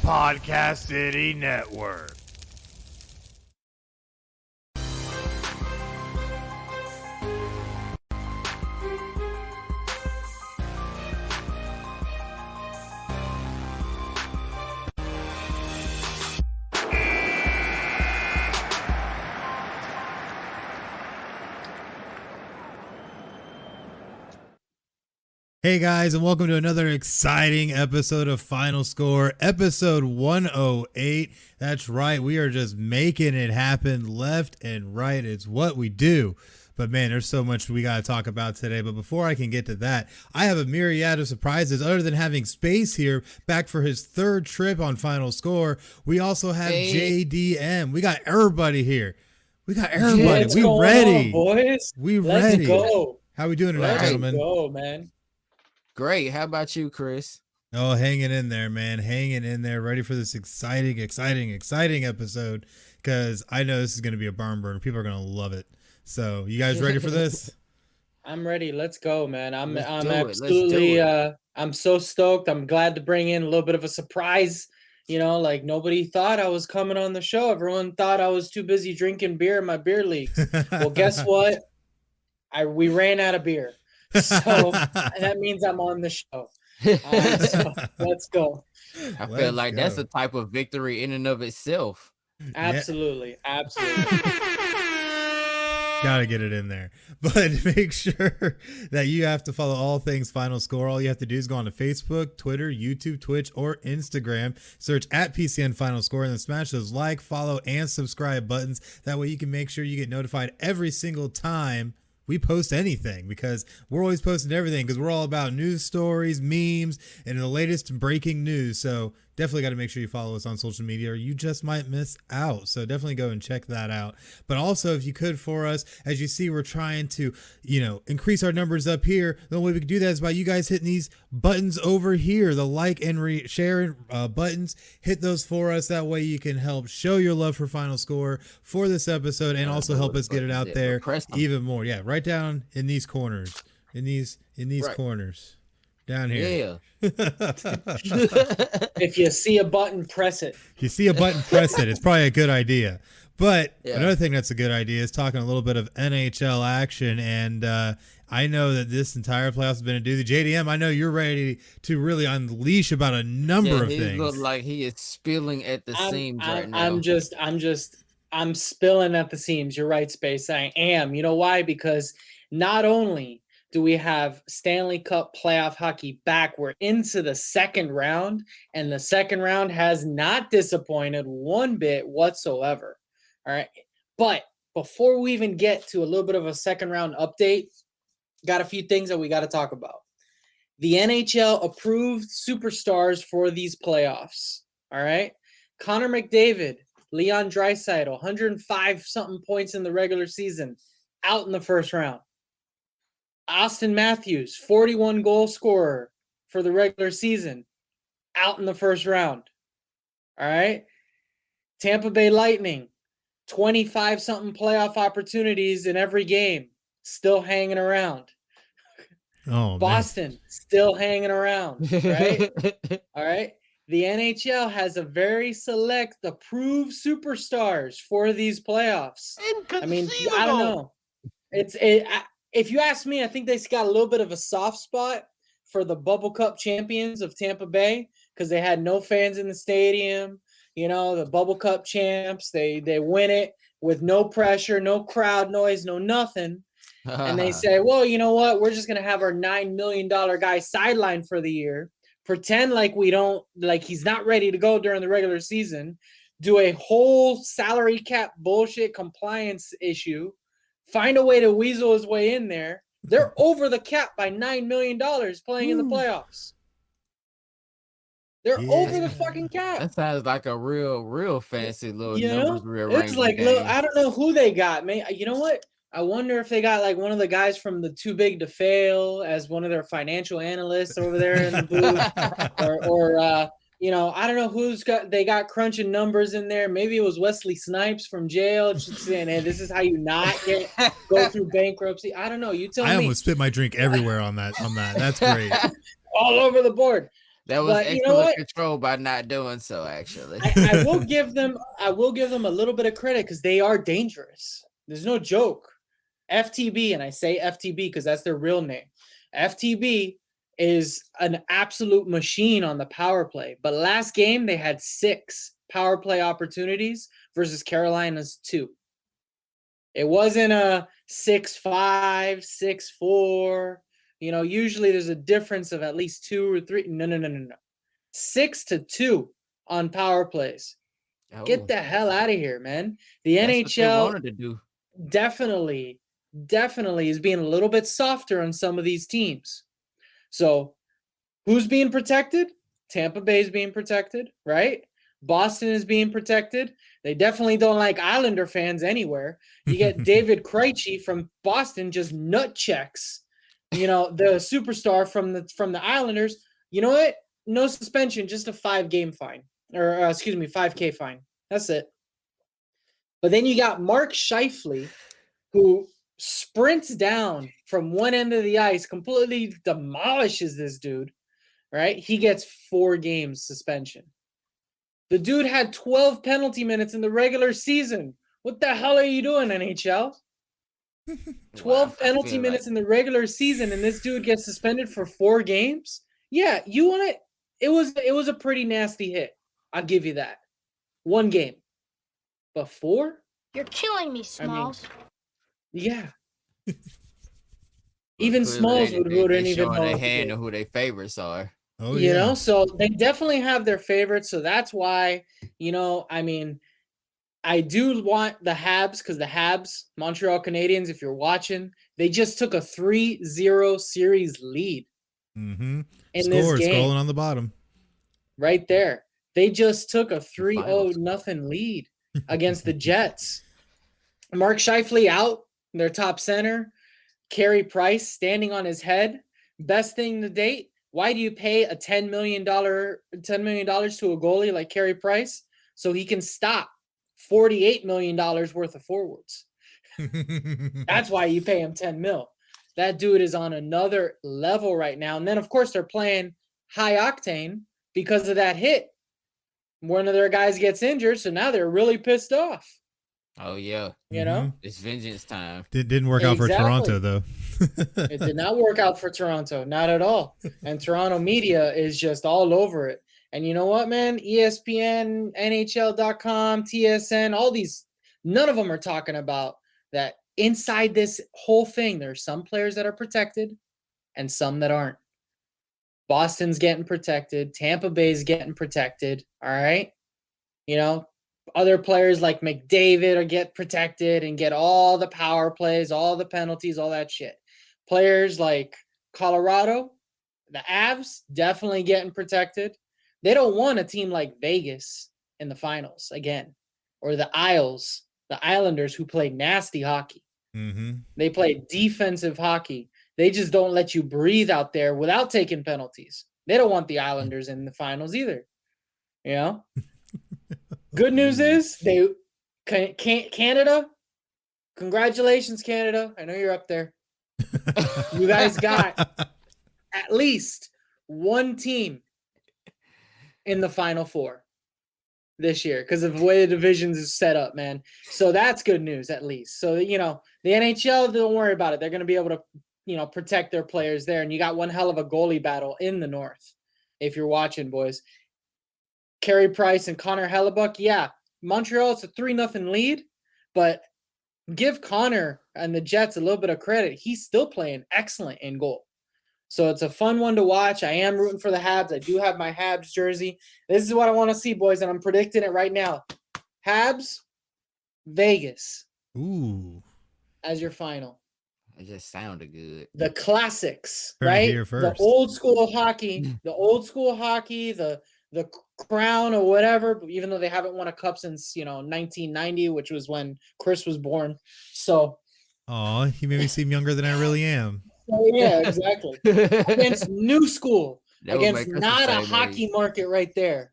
Podcast City Network. Hey guys, and welcome to another exciting episode of Final Score, episode 108. That's right, we are just making it happen left and right. It's what we do. But man, there's so much we got to talk about today. But before I can get to that, I have a myriad of surprises other than having Spayce here back for his third trip on Final Score. We also have JDM. We got everybody here. We ready. On, boys? We Let's ready. Go. How we doing tonight, gentlemen? Let's go, man. Great. How about you, Chris? Oh, hanging in there, man. Hanging in there. Ready for this exciting episode because I know this is going to be a barn burner. People are going to love it. So you guys ready for this? I'm ready. Let's go, man. I'm absolutely, I'm so stoked. I'm glad to bring in a little bit of a surprise. You know, like nobody thought I was coming on the show. Everyone thought I was too busy drinking beer in my beer leagues. Well, guess what? We ran out of beer. So that means I'm on the show. So let's go. I feel like that's a type of victory in and of itself. Absolutely. Got to get it in there. But make sure that you have to follow all things Final Score. All you have to do is go on to Facebook, Twitter, YouTube, Twitch, or Instagram. Search at PCN Final Score and then smash those like, follow, and subscribe buttons. That way you can make sure you get notified every single time we post anything, because we're always posting everything because we're all about news stories, memes, and the latest breaking news. So definitely got to make sure you follow us on social media or you just might miss out. So definitely go and check that out. But also, if you could for us, as you see, we're trying to, increase our numbers up here. The only way we can do that is by you guys hitting these buttons over here, the like and share buttons. Hit those for us. That way you can help show your love for Final Score for this episode and also help us get it out there even more. Yeah, right down in these corners, in these corners. Down here. Yeah. If you see a button, press it. If you see a button, press it. It's probably a good idea. But another thing that's a good idea is talking a little bit of NHL action. And I know that this entire playoffs has been a doozy. JDM, I know you're ready to really unleash about a number of things. He looks like he is spilling at the seams right now. I'm spilling at the seams. You're right, Spayce. I am. You know why? Because not only do we have Stanley Cup playoff hockey back, we're into the second round, and the second round has not disappointed one bit whatsoever. All right. But before we even get to a little bit of a second round update, got a few things that we got to talk about. The NHL approved superstars for these playoffs. All right. Connor McDavid, Leon Draisaitl, 105 something points in the regular season, out in the first round. Austin Matthews, 41 goal scorer for the regular season, out in the first round. All right. Tampa Bay Lightning, 25 something playoff opportunities in every game, still hanging around. Oh, Boston, still hanging around. Right. All right. The NHL has a very select approved superstars for these playoffs. I mean, I don't know. If you ask me, I think they got a little bit of a soft spot for the Bubble Cup champions of Tampa Bay because they had no fans in the stadium. The Bubble Cup champs, they win it with no pressure, no crowd noise, no nothing. And they say, well, you know what? We're just going to have our $9 million guy sidelined for the year, pretend like he's not ready to go during the regular season, do a whole salary cap bullshit compliance issue, find a way to weasel his way in there. They're over the cap by $9 million playing in the playoffs. They're over the fucking cap. That sounds like a real fancy little numbers rearrangement. It's like, look, I don't know who they got. Man, you know what? I wonder if they got like one of the guys from the Too Big to Fail as one of their financial analysts over there in the booth, or I don't know they got crunching numbers in there. Maybe it was Wesley Snipes from jail just saying, hey, this is how you not go through bankruptcy. I don't know. You tell me. I almost spit my drink everywhere on that. That's great. All over the board. That was But you know excellent what? control by not doing so, actually. I will give them a little bit of credit because they are dangerous. There's no joke. FTB, and I say FTB because that's their real name. FTB is an absolute machine on the power play. But last game they had 6 power play opportunities versus Carolina's 2. It wasn't a 6-5, 6-4. You know, usually there's a difference of at least 2 or 3. No. 6-2 on power plays. Oh, Get the hell out of here, man. The that's what they NHL wanted to do. definitely is being a little bit softer on some of these teams. So who's being protected? Tampa Bay is being protected, right? Boston is being protected. They definitely don't like Islander fans anywhere. You get David Krejci from Boston just nut checks, you know, the superstar from the Islanders. You know what? No suspension, just a 5-game fine, or 5K fine. That's it. But then you got Mark Scheifele, who sprints down from one end of the ice, completely demolishes this dude, right? He gets 4 games suspension. The dude had 12 penalty minutes in the regular season. What the hell are you doing, NHL? 12 penalty minutes in the regular season, and this dude gets suspended for 4 games? Yeah, you want it? It was a pretty nasty hit. I'll give you that. 1 game. But 4? You're killing me, Smalls. Yeah. Even Smalls wouldn't even know their what to hand do. and who their favorites are. Oh, You know, so they definitely have their favorites. So that's why, you know, I mean, I do want the Habs because the Habs, Montreal Canadiens, if you're watching, they just took a 3-0 series lead Mm-hmm. in this game. Scrolling on the bottom. Right there. They just took a 3-0 nothing lead against the Jets. Mark Scheifele out, their top center. Carey Price standing on his head. Best thing to date. Why do you pay a $10 million to a goalie like Carey Price? So he can stop $48 million worth of forwards. That's why you pay him 10 mil. That dude is on another level right now. And then, of course, they're playing high octane because of that hit. One of their guys gets injured, so now they're really pissed off. Oh, yeah. You know? It's vengeance time. Didn't work out for Toronto, though. It did not work out for Toronto. Not at all. And Toronto media is just all over it. And you know what, man? ESPN, NHL.com, TSN, all these, none of them are talking about that inside this whole thing. There's some players that are protected and some that aren't. Boston's getting protected. Tampa Bay's getting protected. All right. You know, other players like McDavid are get protected and get all the power plays, all the penalties, all that shit. Players like Colorado, the Avs, definitely getting protected. They don't want a team like Vegas in the finals again, or the Isles, the Islanders, who play nasty hockey. Mm-hmm. They play defensive hockey. They just don't let you breathe out there without taking penalties. They don't want the Islanders in the finals either. You know? Good news is Canada. Congratulations, Canada. I know you're up there. You guys got at least one team in the Final Four this year because of the way the divisions is set up, man. So that's good news, at least. So, you know, the NHL, don't worry about it. They're going to be able to, you know, protect their players there. And you got one hell of a goalie battle in the North, if you're watching, boys. Carey Price and Connor Hellebuck, yeah. Montreal, it's a 3-0 lead, but give Connor and the Jets a little bit of credit. He's still playing excellent in goal. So it's a fun one to watch. I am rooting for the Habs. I do have my Habs jersey. This is what I want to see, boys, and I'm predicting it right now. Habs, Vegas. Ooh. As your final. It just sounded good. The classics, Heard it right? here first. The old school hockey, the crown or whatever, even though they haven't won a cup since, 1990, which was when Chris was born. So. Aw, you made me seem younger than I really am. Yeah, exactly. Against new school. Against not a hockey market right there.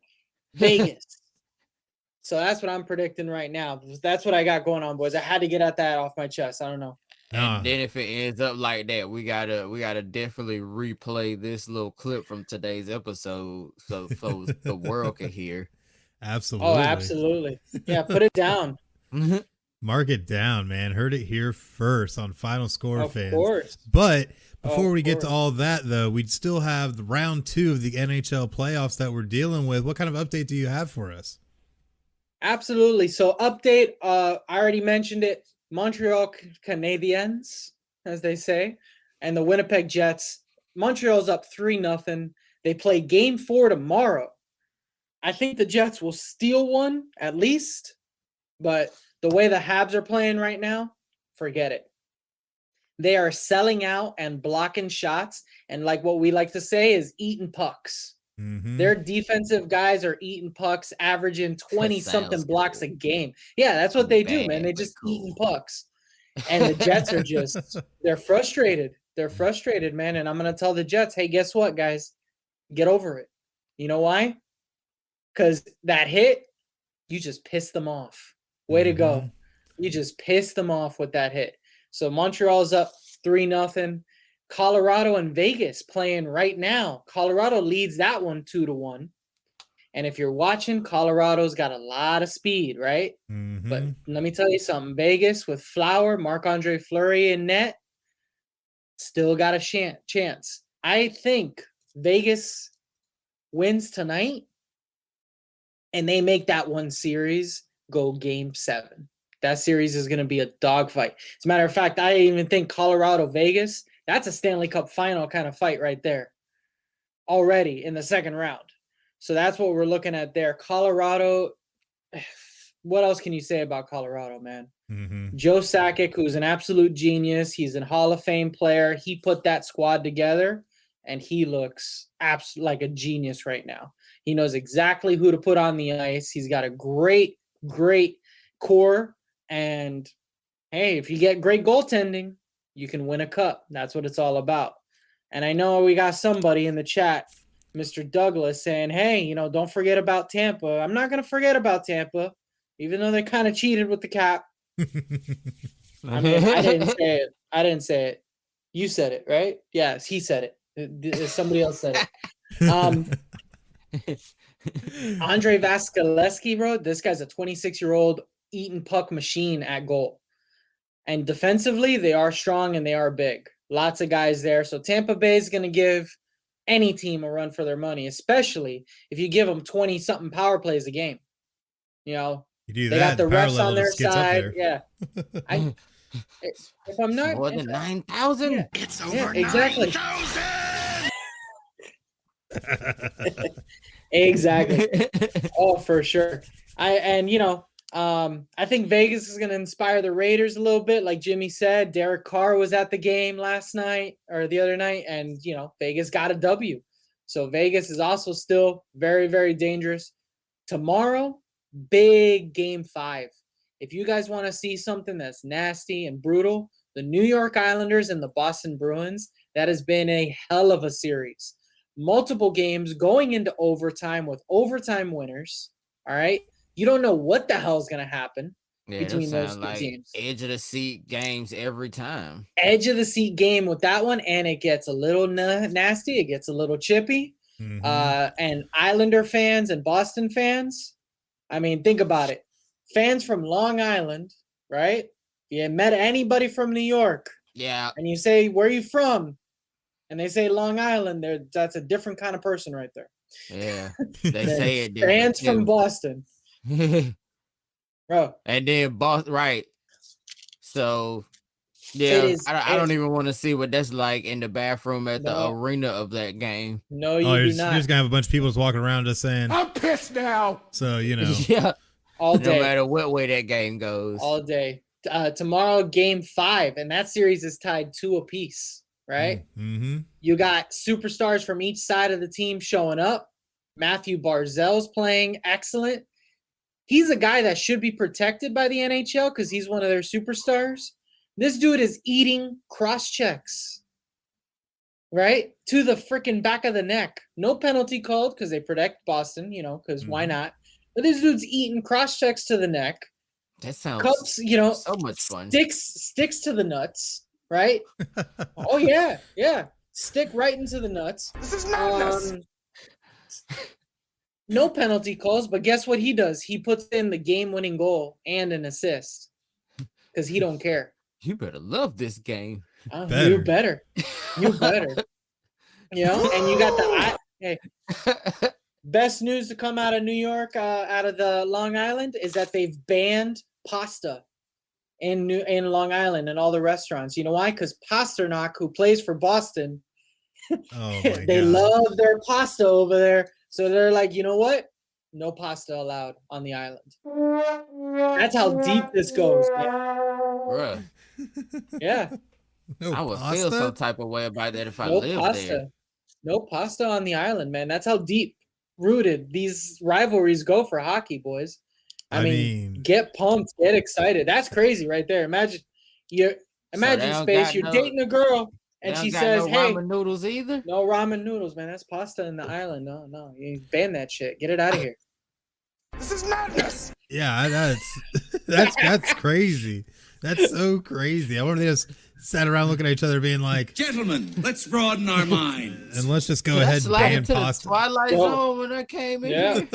Vegas. So that's what I'm predicting right now. That's what I got going on, boys. I had to get that off my chest. I don't know. And then if it ends up like that, we gotta definitely replay this little clip from today's episode so the world can hear. Absolutely. Oh, absolutely. Yeah, put it down. Mark it down, man. Heard it here first on Final Score, Of fans. course. But before Of we get to course. all that, though, we'd still have the round 2 of the NHL playoffs that we're dealing with. What kind of update do you have for us? Absolutely. So update, I already mentioned it. Montreal Canadiens, as they say, and the Winnipeg Jets. Montreal's up 3-0. They play game 4 tomorrow. I think the Jets will steal one at least, but the way the Habs are playing right now, forget it. They are selling out and blocking shots, and like what we like to say is eating pucks. Mm-hmm. Their defensive guys are eating pucks, averaging 20-something blocks a game. Yeah, that's what they do, man. They just eating pucks. And the Jets are just, they're frustrated. They're frustrated, man. And I'm going to tell the Jets, hey, guess what, guys? Get over it. You know why? Because that hit, you just pissed them off. Way to go. You just pissed them off with that hit. So Montreal's up 3-0. Colorado and Vegas playing right now. Colorado leads that one 2-1. And if you're watching, Colorado's got a lot of speed, right? Mm-hmm. But let me tell you something. Vegas with Flower, Marc-Andre Fleury in net, still got a chance. I think Vegas wins tonight, and they make that one series go game 7. That series is going to be a dogfight. As a matter of fact, I even think Colorado-Vegas, that's a Stanley Cup final kind of fight right there already in the second round. So that's what we're looking at there. Colorado, what else can you say about Colorado, man? Mm-hmm. Joe Sakic, who's an absolute genius. He's a Hall of Fame player. He put that squad together, and he looks like a genius right now. He knows exactly who to put on the ice. He's got a great, great core. And, hey, if you get great goaltending, you can win a cup. That's what it's all about. And I know we got somebody in the chat, Mr. Douglas, saying, hey, don't forget about Tampa. I'm not going to forget about Tampa, even though they kind of cheated with the cap. I mean, I didn't say it. You said it, right? Yes, he said it. Somebody else said it. Andre Vasilevsky, bro, this guy's a 26-year-old eating puck machine at goal. And defensively, they are strong and they are big. Lots of guys there. So Tampa Bay is going to give any team a run for their money, especially if you give them 20-something power plays a game. You do they got the refs on their side. Yeah. If I'm not more than 9,000, yeah, it's over exactly. 9,000. Exactly. Oh, for sure. I think Vegas is going to inspire the Raiders a little bit. Like Jimmy said, Derek Carr was at the game last night or the other night, and, Vegas got a W. So Vegas is also still very, very dangerous. Tomorrow, big game 5. If you guys want to see something that's nasty and brutal, the New York Islanders and the Boston Bruins, that has been a hell of a series. Multiple games going into overtime with overtime winners. All right. You don't know what the hell is going to happen between those two teams. Edge of the seat games every time. Edge of the seat game with that one, and it gets a little nasty. It gets a little chippy. Mm-hmm. And Islander fans and Boston fans, I mean, think about it. Fans from Long Island, right? You met anybody from New York. Yeah. And you say, where are you from? And they say Long Island. That's a different kind of person right there. Yeah. They say it different. Fans from Boston. Bro. And then Boston, right. So, yeah, I don't even want to see what that's like in the bathroom at the arena of that game. No, you're not. You're just going to have a bunch of people just walking around just saying, I'm pissed now. So, Yeah. All day. No matter what way that game goes. All day. Tomorrow, game 5, and that series is tied 2 apiece, right? Mm-hmm. You got superstars from each side of the team showing up. Matthew Barzal's playing excellent. He's a guy that should be protected by the NHL because he's one of their superstars. This dude is eating cross checks, right? To the freaking back of the neck. No penalty called because they protect Boston, because why not? But this dude's eating cross checks to the neck. That sounds Cups, so much fun. sticks to the nuts, right? Oh yeah, stick right into the nuts. This is madness. No penalty calls, but guess what he does? He puts in the game-winning goal and an assist because he don't care. You better love this game. You better. And you got best news to come out of New York, out of the Long Island, is that they've banned pasta in Long Island and all the restaurants. You know why? Because Pasternak, who plays for Boston, they love their pasta over there. So they're like, you know what? No pasta allowed on the island. That's how deep this goes, man. Bruh. Yeah. I would feel some type of way about that if I lived there. No pasta on the island, man. That's how deep rooted these rivalries go for hockey, boys. I mean, get pumped, get excited. That's crazy right there. Imagine Spayce, you're dating a girl and she says, no hey, ramen noodles either. No ramen noodles, man. That's pasta in the island. No. You ban that shit. Get it out of here. This is madness. Yeah, that's crazy. That's so crazy. I wonder they just sat around looking at each other being like, gentlemen, let's broaden our minds. And let's just go ahead and ban pasta. Twilight Zone when I came in here.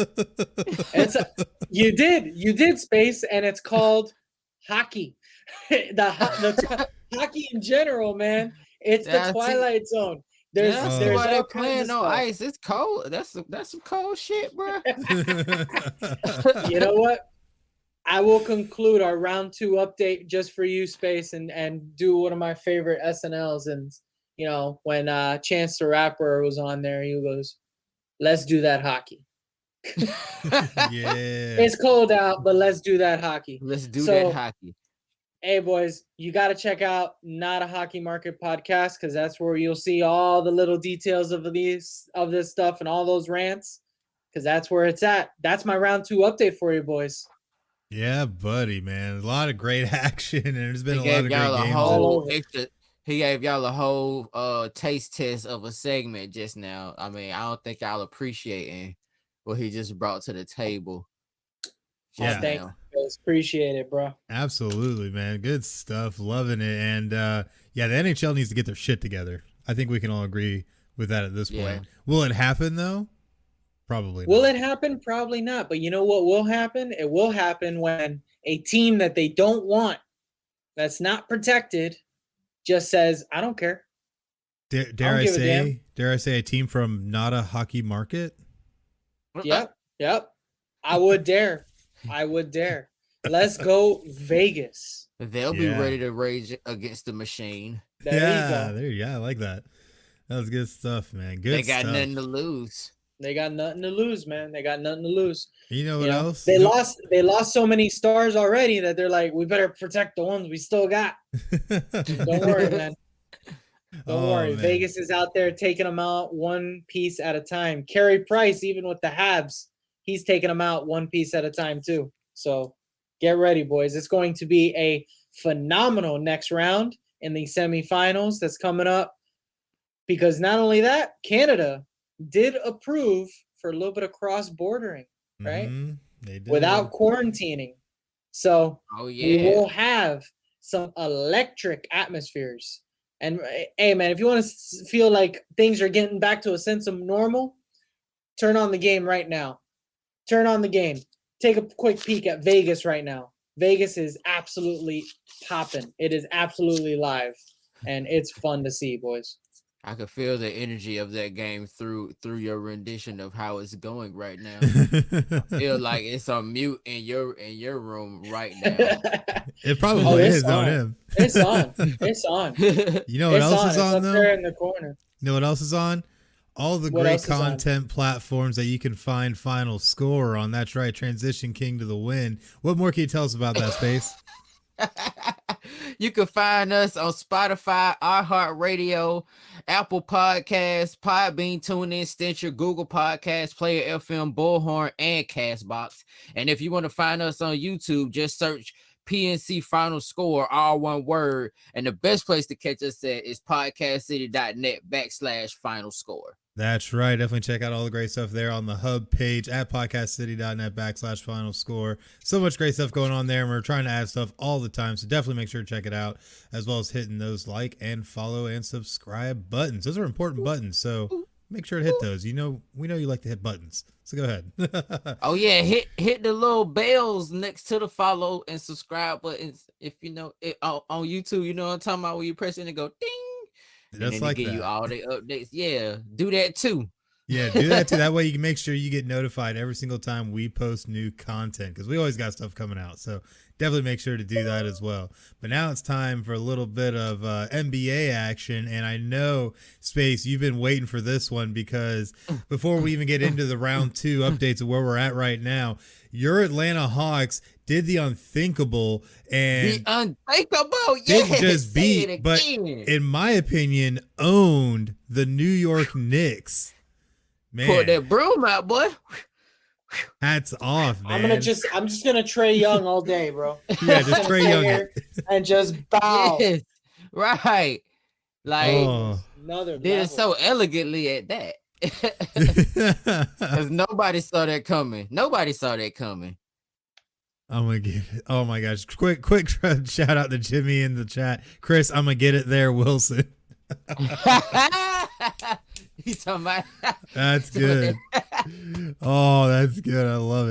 You did Spayce, and it's called hockey. the hockey in general, man. It's the Twilight Zone. There's why they're playing on ice. It's cold. That's some cold shit, bro. You know what? I will conclude our round 2 update just for you, Spayce, and do one of my favorite SNLs. And when Chance the Rapper was on there, he goes, "Let's do that hockey." Yeah, it's cold out, but let's do that hockey. Let's do that hockey. Hey, boys, you got to check out Not a Hockey Market podcast, because that's where you'll see all the little details of this stuff and all those rants, because that's where it's at. That's my round 2 update for you, boys. Yeah, buddy, man. A lot of great action, and there's been a lot of great games. He gave y'all a whole taste test of a segment just now. I mean, I don't think y'all appreciating what he just brought to the table. Yeah. Thank you. Appreciate it, bro. Absolutely, man. Good stuff. Loving it. And the NHL needs to get their shit together. I think we can all agree with that at this point. Will it happen though? Probably not. Will it happen? Probably not. But you know what will happen? It will happen when a team that they don't want, that's not protected, just says, I don't care. Dare I say a team from not a hockey market? Yep. I would dare. Let's go Vegas. They'll be ready to rage against the machine. There you go. I like that. That was good stuff, man. They got nothing to lose. They got nothing to lose, man. They got nothing to lose. You know what else? They lost so many stars already that they're like, we better protect the ones we still got. Don't worry, man. Don't worry. Man. Vegas is out there taking them out one piece at a time. Carey Price, even with the Habs, he's taking them out one piece at a time too. So get ready, boys. It's going to be a phenomenal next round in the semifinals that's coming up. Because not only that, Canada did approve for a little bit of cross-bordering, right? Mm-hmm. They did. Without quarantining. So we will have some electric atmospheres. And hey, man, if you want to feel like things are getting back to a sense of normal, turn on the game right now. Turn on the game. Take a quick peek at Vegas right now. Vegas is absolutely popping. It is absolutely live. And it's fun to see, boys. I could feel the energy of that game through your rendition of how it's going right now. I feel like it's on mute in your room right now. It probably is on him. It's on. It's on. You know what else is on though? There in the corner. You know what else is on? All the great content platforms that you can find Final Score on. That's right, Transition King to the win. What more can you tell us about that, Spayce? You can find us on Spotify, iHeartRadio, Apple Podcasts, Podbean, TuneIn, Stitcher, Google Podcasts, Player FM, Bullhorn, and Castbox. And if you want to find us on YouTube, just search PNC Final Score, all one word. And the best place to catch us at is podcastcity.net/Final Score. That's right. Definitely check out all the great stuff there on the hub page at podcastcity.net/final score. So much great stuff going on there, and we're trying to add stuff all the time. So definitely make sure to check it out, as well as hitting those like and follow and subscribe buttons. Those are important buttons. So make sure to hit those. We know you like to hit buttons. So go ahead. Oh yeah, hit the little bells next to the follow and subscribe buttons. If you know it on YouTube, you know what I'm talking about, when you press it and go ding. Just and then like give that. you all the updates. Yeah, do that too. Yeah, do that too. That way you can make sure you get notified every single time we post new content, because we always got stuff coming out. So definitely make sure to do that as well. But now it's time for a little bit of NBA action. And I know, Spayce, you've been waiting for this one, because before we even get into the round 2 updates of where we're at right now, your Atlanta Hawks did the unthinkable, and The unthinkable, didn't yes. just Say it beat, but again. in my opinion, owned the New York Knicks. Man, Pull that broom out, boy. hats off, man. I'm just gonna Trey Young all day, bro. Yeah, just Trey Young. Here and just bow. Yes, right. Like Oh. Another did it level. so elegantly at that. Because nobody saw that coming. Nobody saw that coming. I'm gonna get it. Oh my gosh! Quick shout out to Jimmy in the chat. Chris, I'm gonna get it there, Wilson. He's talking about That's good. Oh, that's good. I love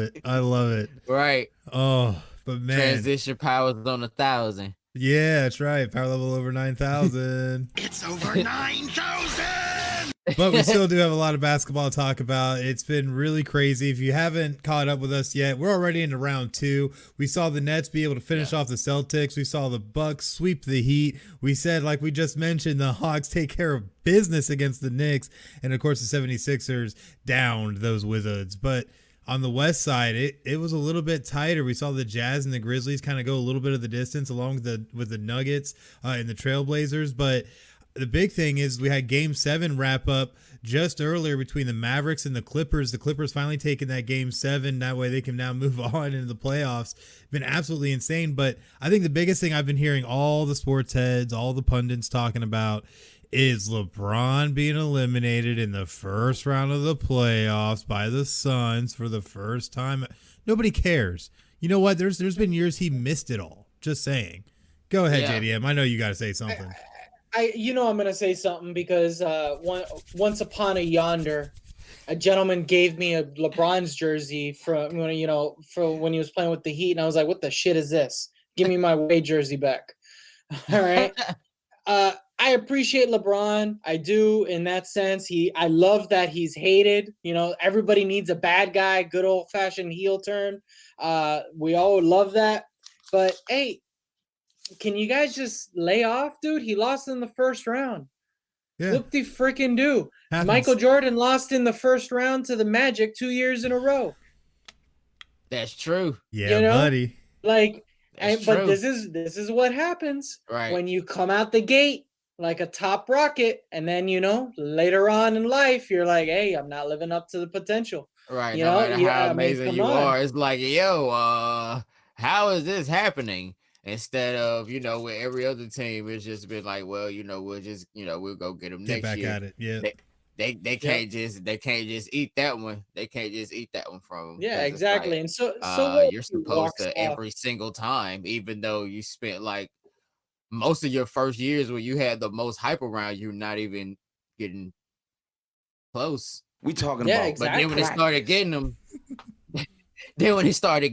it. right. Oh, but man, Transition powers on 1,000. yeah, that's right. Power level over 9,000. It's over 9,000! But we still do have a lot of basketball to talk about. It's been really crazy. If you haven't caught up with us yet, we're already into round 2. We saw the Nets be able to finish off the Celtics. We saw the Bucks sweep the Heat. We said, like we just mentioned, the Hawks take care of business against the Knicks. And of course, the 76ers downed those Wizards. But on the West side, it was a little bit tighter. We saw the Jazz and the Grizzlies kind of go a little bit of the distance along with the Nuggets and the Trailblazers. But the big thing is we had Game 7 wrap up just earlier between the Mavericks and the Clippers. The Clippers finally taking that Game 7. That way they can now move on into the playoffs. Been absolutely insane. But I think the biggest thing I've been hearing all the sports heads, all the pundits talking about is LeBron being eliminated in the first round of the playoffs by the Suns for the first time. Nobody cares. You know what? There's been years he missed it all. Just saying. Go ahead, Yeah. JDM. I know you got to say something. I'm gonna say something because once upon a yonder, a gentleman gave me a LeBron's jersey from when when he was playing with the Heat, and I was like, "What the shit is this? Give me my away jersey back!" All right. I appreciate LeBron. I do in that sense. I love that he's hated. Everybody needs a bad guy, good old fashioned heel turn. We all love that. But hey, can you guys just lay off, dude? He lost in the first round. Yeah. Whoop de freaking do. Happens. Michael Jordan lost in the first round to the Magic 2 years in a row. That's true. Yeah, buddy. Like, That's but true. this is what happens Right. when you come out the gate like a top rocket, and then later on in life you're like, hey, I'm not living up to the potential. Right. You No know, matter yeah, how I mean, amazing come you on. are, it's like, yo, how is this happening? Instead of, with every other team, it's just been like, well, we'll just, we'll go get them Get next back year. at it. Yeah. They can't just eat that one. They can't just eat that one from them. Yeah, exactly. And so what You're if he supposed walks to off? every single time, even though you spent like most of your first years where you had the most hype around, you're not even getting close. We talking Yeah, about exactly. But then when they started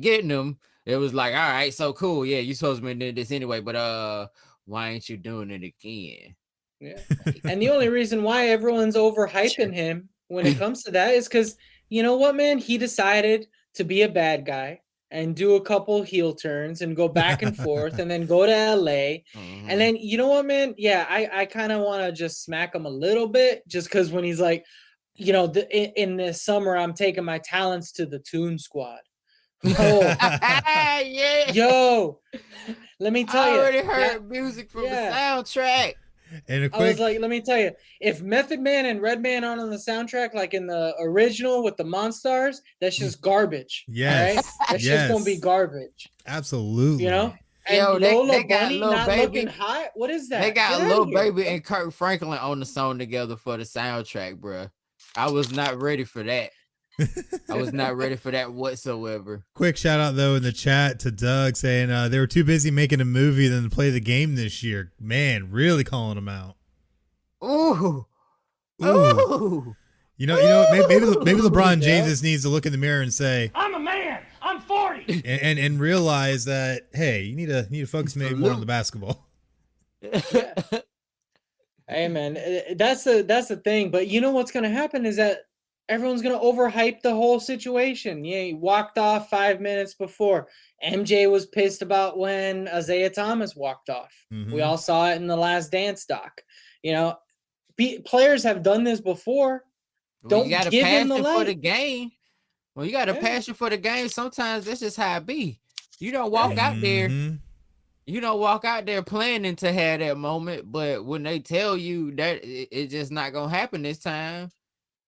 getting them, it was like, all right, so cool. Yeah, you're supposed to be doing this anyway, but why ain't you doing it again? Yeah. And the only reason why everyone's overhyping him when it comes to that is because, you know what, man? He decided to be a bad guy and do a couple heel turns and go back and forth and then go to LA. Mhm. And then, you know what, man? Yeah, I kind of want to just smack him a little bit just because when he's like, in this summer, I'm taking my talents to the Toon Squad. Oh, yeah. yo, let me tell I you. already heard music from the soundtrack. And a I was quick, like, let me tell you, if Method Man and Redman aren't on the soundtrack, like in the original with the Monstars, that's just garbage. Yes, All right? That's just gonna be yes. garbage. absolutely. And Yo, they Lola got Bunny Lil not Baby. looking hot. What is that? They got Get Lil outta here. Baby and Kirk Franklin on the song together for the soundtrack, bruh. I was not ready for that. I was not ready for that whatsoever. Quick shout out though in the chat to Doug saying they were too busy making a movie than to play the game this year. Man, really calling them out. Ooh. Ooh. Ooh. You know what? Maybe LeBron James just needs to look in the mirror and say, I'm a man. I'm 40. and realize that, hey, you need to focus maybe more on the basketball. Hey man, that's the thing. But you know what's gonna happen is that everyone's gonna overhype the whole situation. Yeah, he walked off 5 minutes before. MJ was pissed about when Isaiah Thomas walked off. Mhm. We all saw it in the Last Dance doc. You know, players have done this before. Well, you got a give him the passion for light. the game. Well, you got a Yeah. passion for the game. Sometimes that's just how it be. You don't walk out there. Mhm. You don't walk out there planning to have that moment, but when they tell you that it's just not gonna happen this time,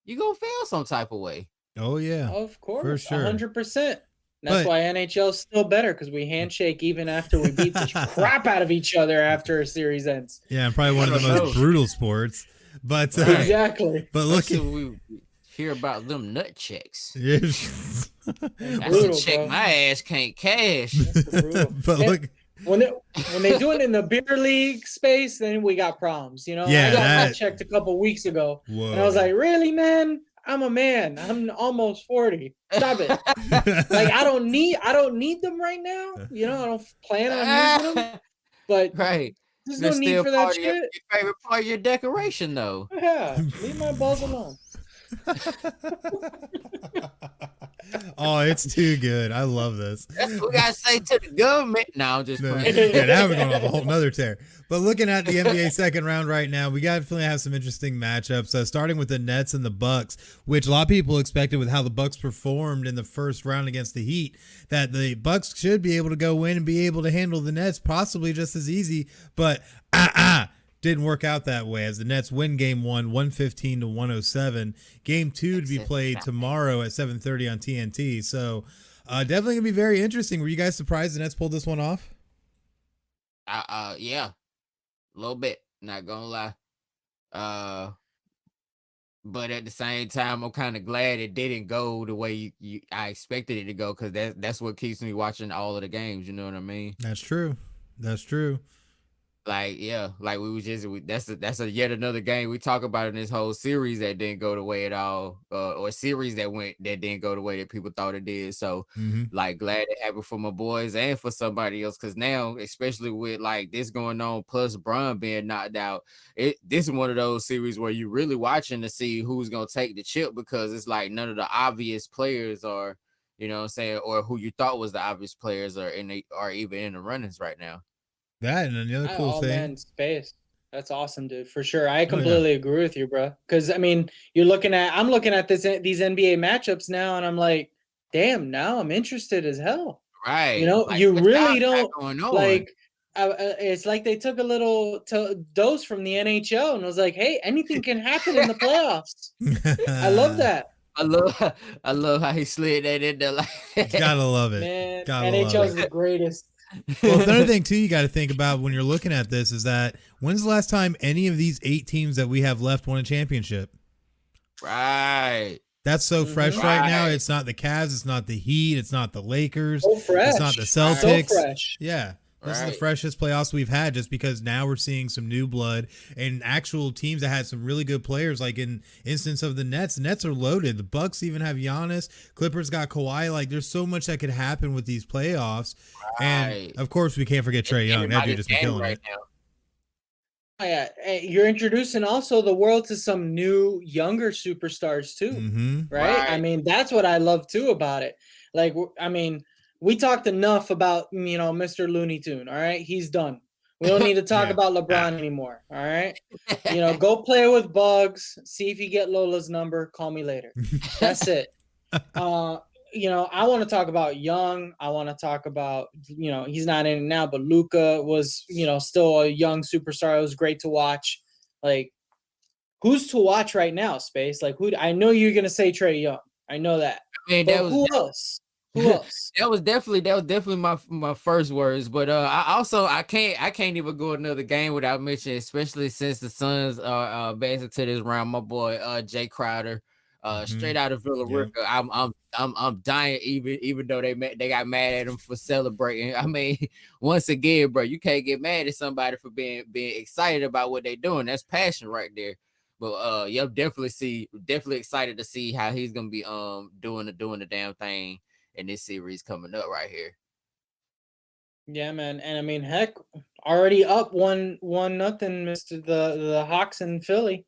you gonna feel some type of way. Oh yeah. Of course, for sure. 100%. That's But- why NHL is still better because we handshake even after we beat the crap out of each other after a series ends. Yeah, probably one of the most brutal sports. But Right. Exactly. but look, Especially we hear about them nut checks. yes. That's Brutal, a check bro. my ass can't cash. That's brutal. But And look, when they do it in the beer league space, then we got problems. You know, Yeah, I got that- checked a couple weeks ago, whoa. and I was like, "Really, man? I'm a man. I'm almost 40. Stop it. Like I don't need them right now. You know, I don't plan on using them. But Right. there's They're no need still for that part of your shit. favorite part of your decoration, though. Yeah, leave my balls alone. Oh, it's too good. I love this. That's what we gotta say to the government. No, I'm just No, playing. yeah, now we're going off a whole nother tear. But looking at the NBA second round right now, we definitely have some interesting matchups. Starting with the Nets and the Bucks, which a lot of people expected with how the Bucks performed in the first round against the Heat, that the Bucks should be able to go in and be able to handle the Nets possibly just as easy. But didn't work out that way as the Nets win game one, 115 to 107. Game two to be played tomorrow at 7:30 on TNT. So definitely gonna be very interesting. Were you guys surprised the Nets pulled this one off? Yeah, a little bit. Not gonna lie. But at the same time, I'm kind of glad it didn't go the way I expected it to go, because that's what keeps me watching all of the games. You know what I mean? That's true. That's true. Like, yeah, like that's a yet another game we talk about in this whole series that didn't go the way at all, or series that didn't go the way that people thought it did. So, like, glad it happened for my boys and for somebody else, because now, especially with like this going on, plus Bron being knocked out, this is one of those series where you're really watching to see who's gonna take the chip, because it's like none of the obvious players are, you know what I'm saying, or who you thought was the obvious players are even in the runnings right now. That and another cool thing. Man, Spayce. That's awesome, dude. For sure. I completely agree with you, bro. Because I mean, I'm looking at these NBA matchups now, and I'm like, damn, now I'm interested as hell. Right. You know, like, you really don't like. It's like they took a little dose from the NHL and was like, hey, anything can happen in the playoffs. I love that. I love how he slid that in there. Like, gotta love it. Man, NHL NHL's the greatest. Well, another thing too you got to think about when you're looking at this is that when's the last time any of these 8 teams that we have left won a championship? Right. That's so fresh right now. It's not the Cavs, it's not the Heat, it's not the Lakers, So fresh. it's not the Celtics. So fresh. Yeah. This is the freshest playoffs we've had, just because now we're seeing some new blood and actual teams that had some really good players. Like in instance of the Nets are loaded. The Bucks even have Giannis. Clippers got Kawhi. Like there's so much that could happen with these playoffs. And of course, we can't forget Trae Young. That dude just been killing it. Now. Yeah, you're introducing also the world to some new younger superstars too, right? I mean, that's what I love too about it. Like, I mean, we talked enough about, you know, Mr. Looney Tune. All right, he's done. We don't need to talk about LeBron anymore. All right, you know, go play with Bugs. See if you get Lola's number. Call me later. That's it. You know, I want to talk about Young. I want to talk about, you know, he's not in it now, but Luka was, you know, still a young superstar. It was great to watch. Like, who's to watch right now, Spayce? Like, who? I know you're gonna say Trae Young. I know that. I mean, who else? Who else? That was definitely my first words. But I can't even go another game without mentioning, especially since the Suns are back to this round, my boy Jay Crowder. straight out of Villa. I'm dying even though they got mad at him for celebrating. I mean, once again, bro, you can't get mad at somebody for being excited about what they're doing. That's passion right there. But definitely excited to see how he's gonna be doing the damn thing in this series coming up right here. Yeah, man. And I mean, heck, already up 1-0, Mr. The Hawks in Philly.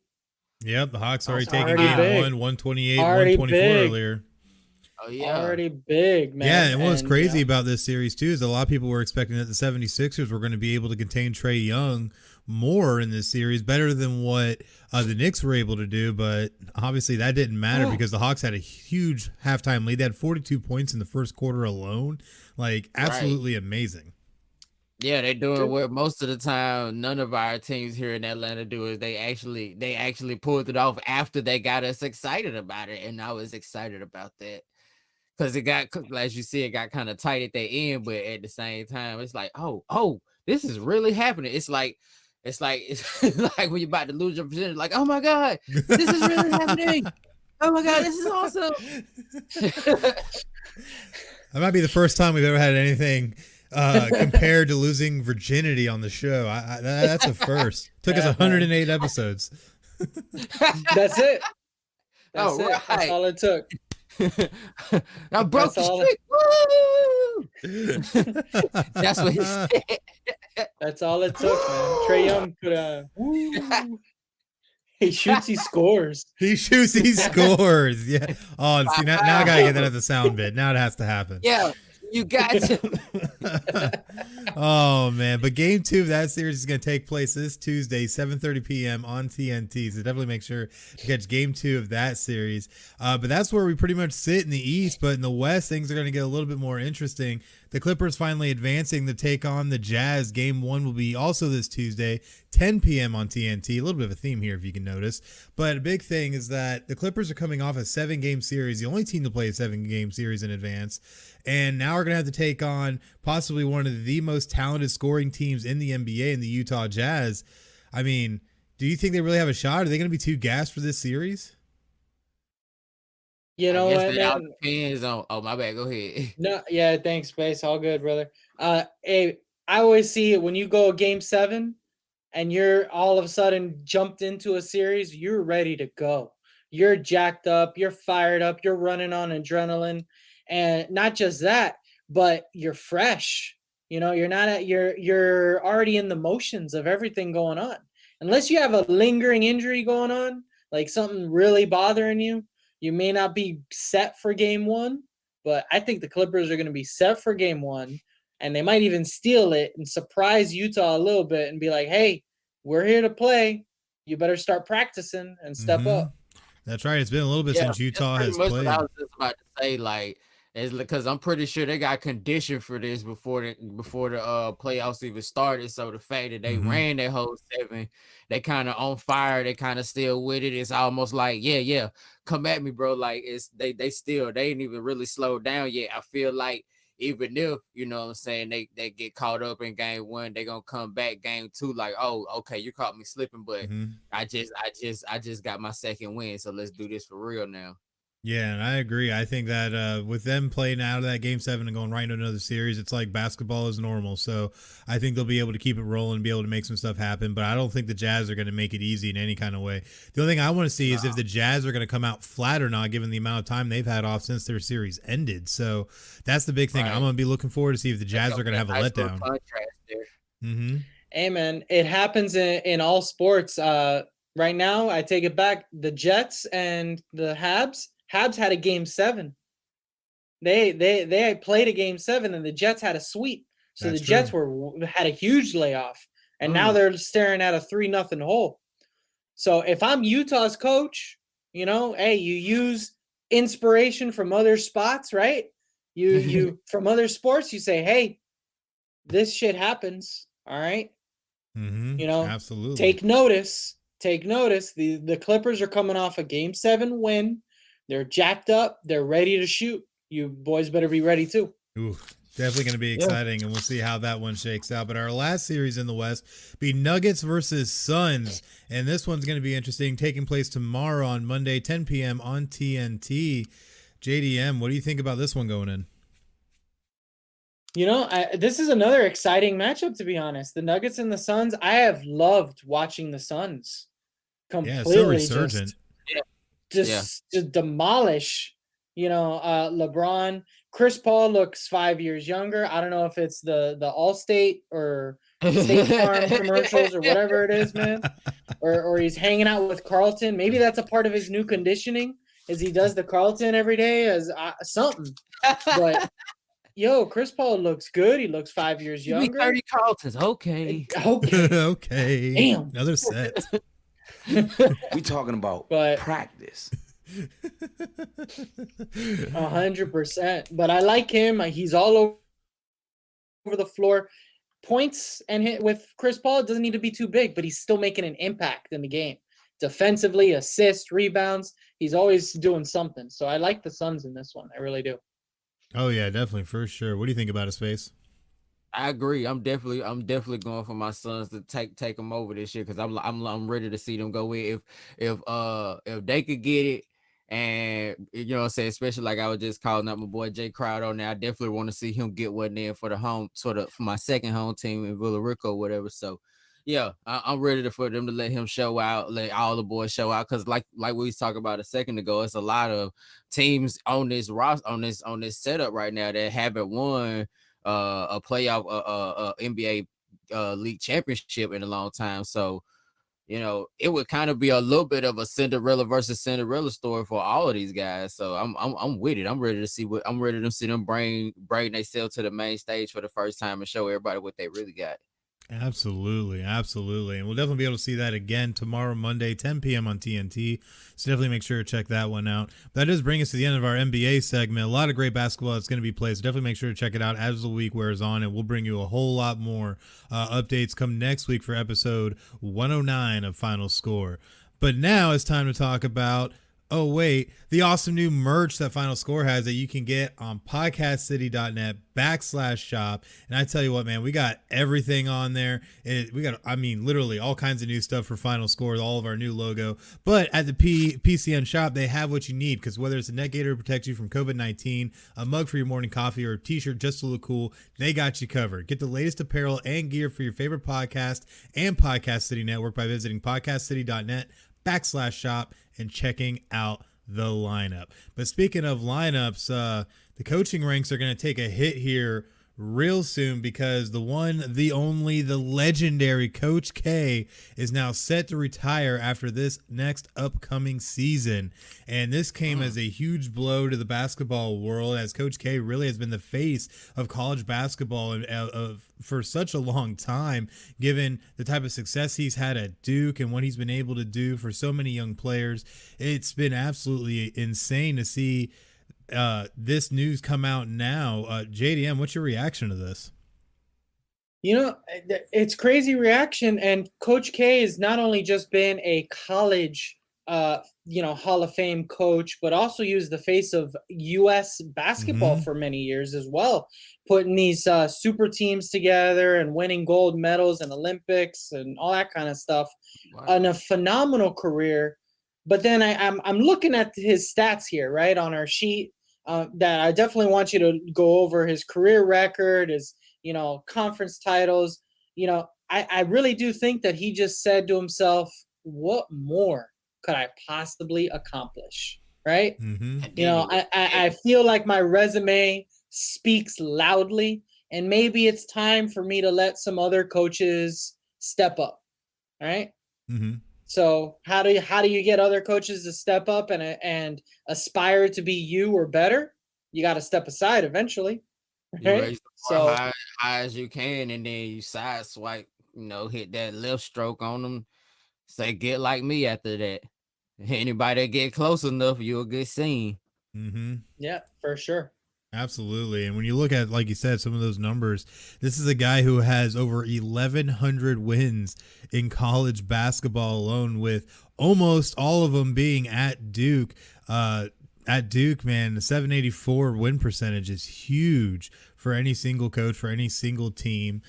Yep, the Hawks already taking already game big. 128, Already 124 big. earlier. Oh yeah. Already big, man. Yeah, and what was crazy about this series too is a lot of people were expecting that the 76ers were going to be able to contain Trae Young more in this series, better than what the Knicks were able to do, but obviously that didn't matter because the Hawks had a huge halftime lead. They had 42 points in the first quarter alone. Like, absolutely amazing. Yeah, they're doing what most of the time none of our teams here in Atlanta do is they actually pulled it off after they got us excited about it, and I was excited about that. Because it got, as you see, it got kind of tight at the end, but at the same time, it's like, oh, this is really happening. It's like like when you're about to lose your percentage, like, oh my God, this is really happening. Oh my God, this is awesome. That might be the first time we've ever had anything compared to losing virginity on the show. That's a first. Took us 108 episodes. That's it. That's it. That's all it took. I broke the streak. Woo! That's what he said. That's all it took, man. Trae Young could he shoots, he scores. He shoots, he scores. Yeah. Oh, see, now I gotta get that as a sound bit. Now it has to happen. Yeah. You got to. Oh man, but game 2 of that series is going to take place this Tuesday, 7:30 p.m. on TNT. So definitely make sure to catch game 2 of that series. But that's where we pretty much sit in the East. But in the West, things are going to get a little bit more interesting. The Clippers finally advancing to take on the Jazz. Game 1 will be also this Tuesday, 10 p.m. on TNT. A little bit of a theme here, if you can notice. But a big thing is that the Clippers are coming off a 7-game series, the only team to play a 7-game series in advance. And now we're going to have to take on possibly one of the most talented scoring teams in the NBA in the Utah Jazz. I mean, do you think they really have a shot? Are they going to be too gassed for this series? You know what, man? Depends on. Oh, my bad. Go ahead. No, yeah, thanks, Spayce. All good, brother. Hey, I always see it when you go game 7 and you're all of a sudden jumped into a series, you're ready to go. You're jacked up, you're fired up, you're running on adrenaline. And not just that, but you're fresh. You know, you're already in the motions of everything going on. Unless you have a lingering injury going on, like something really bothering you, you may not be set for game 1, but I think the Clippers are going to be set for game 1, and they might even steal it and surprise Utah a little bit and be like, hey, we're here to play. You better start practicing and step up. That's right. It's been a little bit since Utah has played. What I was just about to say, like, is because I'm pretty sure they got conditioned for this before the playoffs even started. So the fact that they ran that whole 7, they kind of on fire, they kind of still with it. It's almost like, yeah, come at me, bro. Like they ain't even really slowed down yet. I feel like even if, you know what I'm saying, they get caught up in game 1, they're gonna come back game 2 like, oh, okay, you caught me slipping, but I just got my second win, so let's do this for real now. Yeah, and I agree. I think that with them playing out of that game 7 and going right into another series, it's like basketball is normal. So I think they'll be able to keep it rolling and be able to make some stuff happen. But I don't think the Jazz are going to make it easy in any kind of way. The only thing I want to see is if the Jazz are going to come out flat or not, given the amount of time they've had off since their series ended. So that's the big thing. I'm going to be looking forward to see if the Jazz are going to have a letdown. Hey, man, it happens in all sports. Right now, I take it back. The Jets and the Habs had a game 7. They had played a game 7 and the Jets had a sweep. So the Jets had a huge layoff, and now they're staring at a 3-0 hole. So if I'm Utah's coach, you know, hey, you use inspiration from other spots, right? You from other sports, you say, hey, this shit happens. All right. You know, absolutely. Take notice. The Clippers are coming off a game 7 win. They're jacked up. They're ready to shoot. You boys better be ready too. Ooh, Definitely going to be exciting, and we'll see how that one shakes out. But our last series in the West be Nuggets versus Suns, and this one's going to be interesting, taking place tomorrow on Monday, 10 p.m. on TNT. JDM, what do you think about this one going in? You know, this is another exciting matchup, to be honest. The Nuggets and the Suns. I have loved watching the Suns completely so resurgent. just demolish, LeBron. Chris Paul looks 5 years younger. I don't know if it's the Allstate or State Farm commercials or whatever it is, man. Or he's hanging out with Carlton. Maybe that's a part of his new conditioning, is he does the Carlton every day as something. But yo, Chris Paul looks good. He looks 5 years younger. 30 Carltons. Okay. Okay. Damn. Another set. We talking about practice. 100%. But I like him. He's all over the floor. Points and hit with Chris Paul, it doesn't need to be too big, but he's still making an impact in the game. Defensively, assists, rebounds. He's always doing something. So I like the Suns in this one. I really do. Oh yeah, definitely, for sure. What do you think about it, Spayce? I agree. I'm definitely going for my Suns to take them over this year, because I'm ready to see them go in. If they could get it, and what I'm saying, especially like I was just calling out my boy Jay Crowder on there, I definitely want to see him get one in for the home, for my second home team in Villarico or whatever. So yeah, I'm ready for them to let him show out, let all the boys show out, because like we was talking about a second ago, it's a lot of teams on this roster, on this setup right now that haven't won a playoff NBA league championship in a long time. So it would kind of be a little bit of a Cinderella versus Cinderella story for all of these guys. So I'm with it. I'm ready to see them bring themselves to the main stage for the first time and show everybody what they really got. Absolutely. And we'll definitely be able to see that again tomorrow, Monday, 10 p.m. on TNT. So definitely make sure to check that one out. That does bring us to the end of our NBA segment. A lot of great basketball that's going to be played. So definitely make sure to check it out as the week wears on, and we'll bring you a whole lot more updates come next week for episode 109 of Final Score. But now it's time to talk about the awesome new merch that Final Score has that you can get on podcastcity.net/shop. And I tell you what, man, we got everything on there. We got, literally all kinds of new stuff for Final Score, all of our new logo. But at the PCN shop, they have what you need, because whether it's a neck gaiter to protect you from COVID-19, a mug for your morning coffee, or a t-shirt just to look cool, they got you covered. Get the latest apparel and gear for your favorite podcast and Podcast City Network by visiting podcastcity.net/shop and checking out the lineup. But speaking of lineups, the coaching ranks are going to take a hit here real soon, because the one, the only, the legendary Coach K is now set to retire after this next upcoming season. And this came as a huge blow to the basketball world, as Coach K really has been the face of college basketball for such a long time, given the type of success he's had at Duke and what he's been able to do for so many young players. It's been absolutely insane to see this news come out now. JDM, what's your reaction to this? It's crazy reaction, and Coach K has not only just been a college Hall of Fame coach, but also used the face of U.S. basketball for many years as well, putting these super teams together and winning gold medals in Olympics and all that kind of stuff. Wow. And a phenomenal career. But then I'm looking at his stats here, right, on our sheet. That I definitely want you to go over his career record, his, conference titles. I really do think that he just said to himself, what more could I possibly accomplish? Right. I feel like my resume speaks loudly, and maybe it's time for me to let some other coaches step up. All right. So how do you get other coaches to step up and aspire to be you or better? You got to step aside eventually, right? You raise the bar high as you can, and then you side swipe, hit that left stroke on them. Say, get like me after that. Anybody that get close enough, you'll get seen. Yeah, for sure. Absolutely. And when you look at, like you said, some of those numbers, this is a guy who has over 1,100 wins in college basketball alone, with almost all of them being at Duke. At Duke, man, the 784 win percentage is huge for any single coach, for any single team,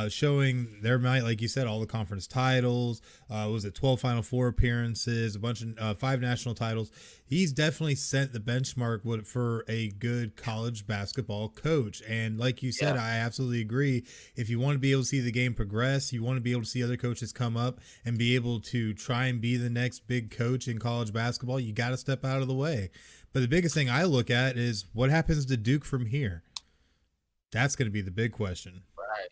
showing their might, like you said, all the conference titles, was it 12 Final Four appearances, a bunch of 5 national titles. He's definitely set the benchmark for a good college basketball coach. And like you said, I absolutely agree. If you want to be able to see the game progress, you want to be able to see other coaches come up and be able to try and be the next big coach in college basketball, you got to step out of the way. But the biggest thing I look at is what happens to Duke from here. That's going to be the big question. Right.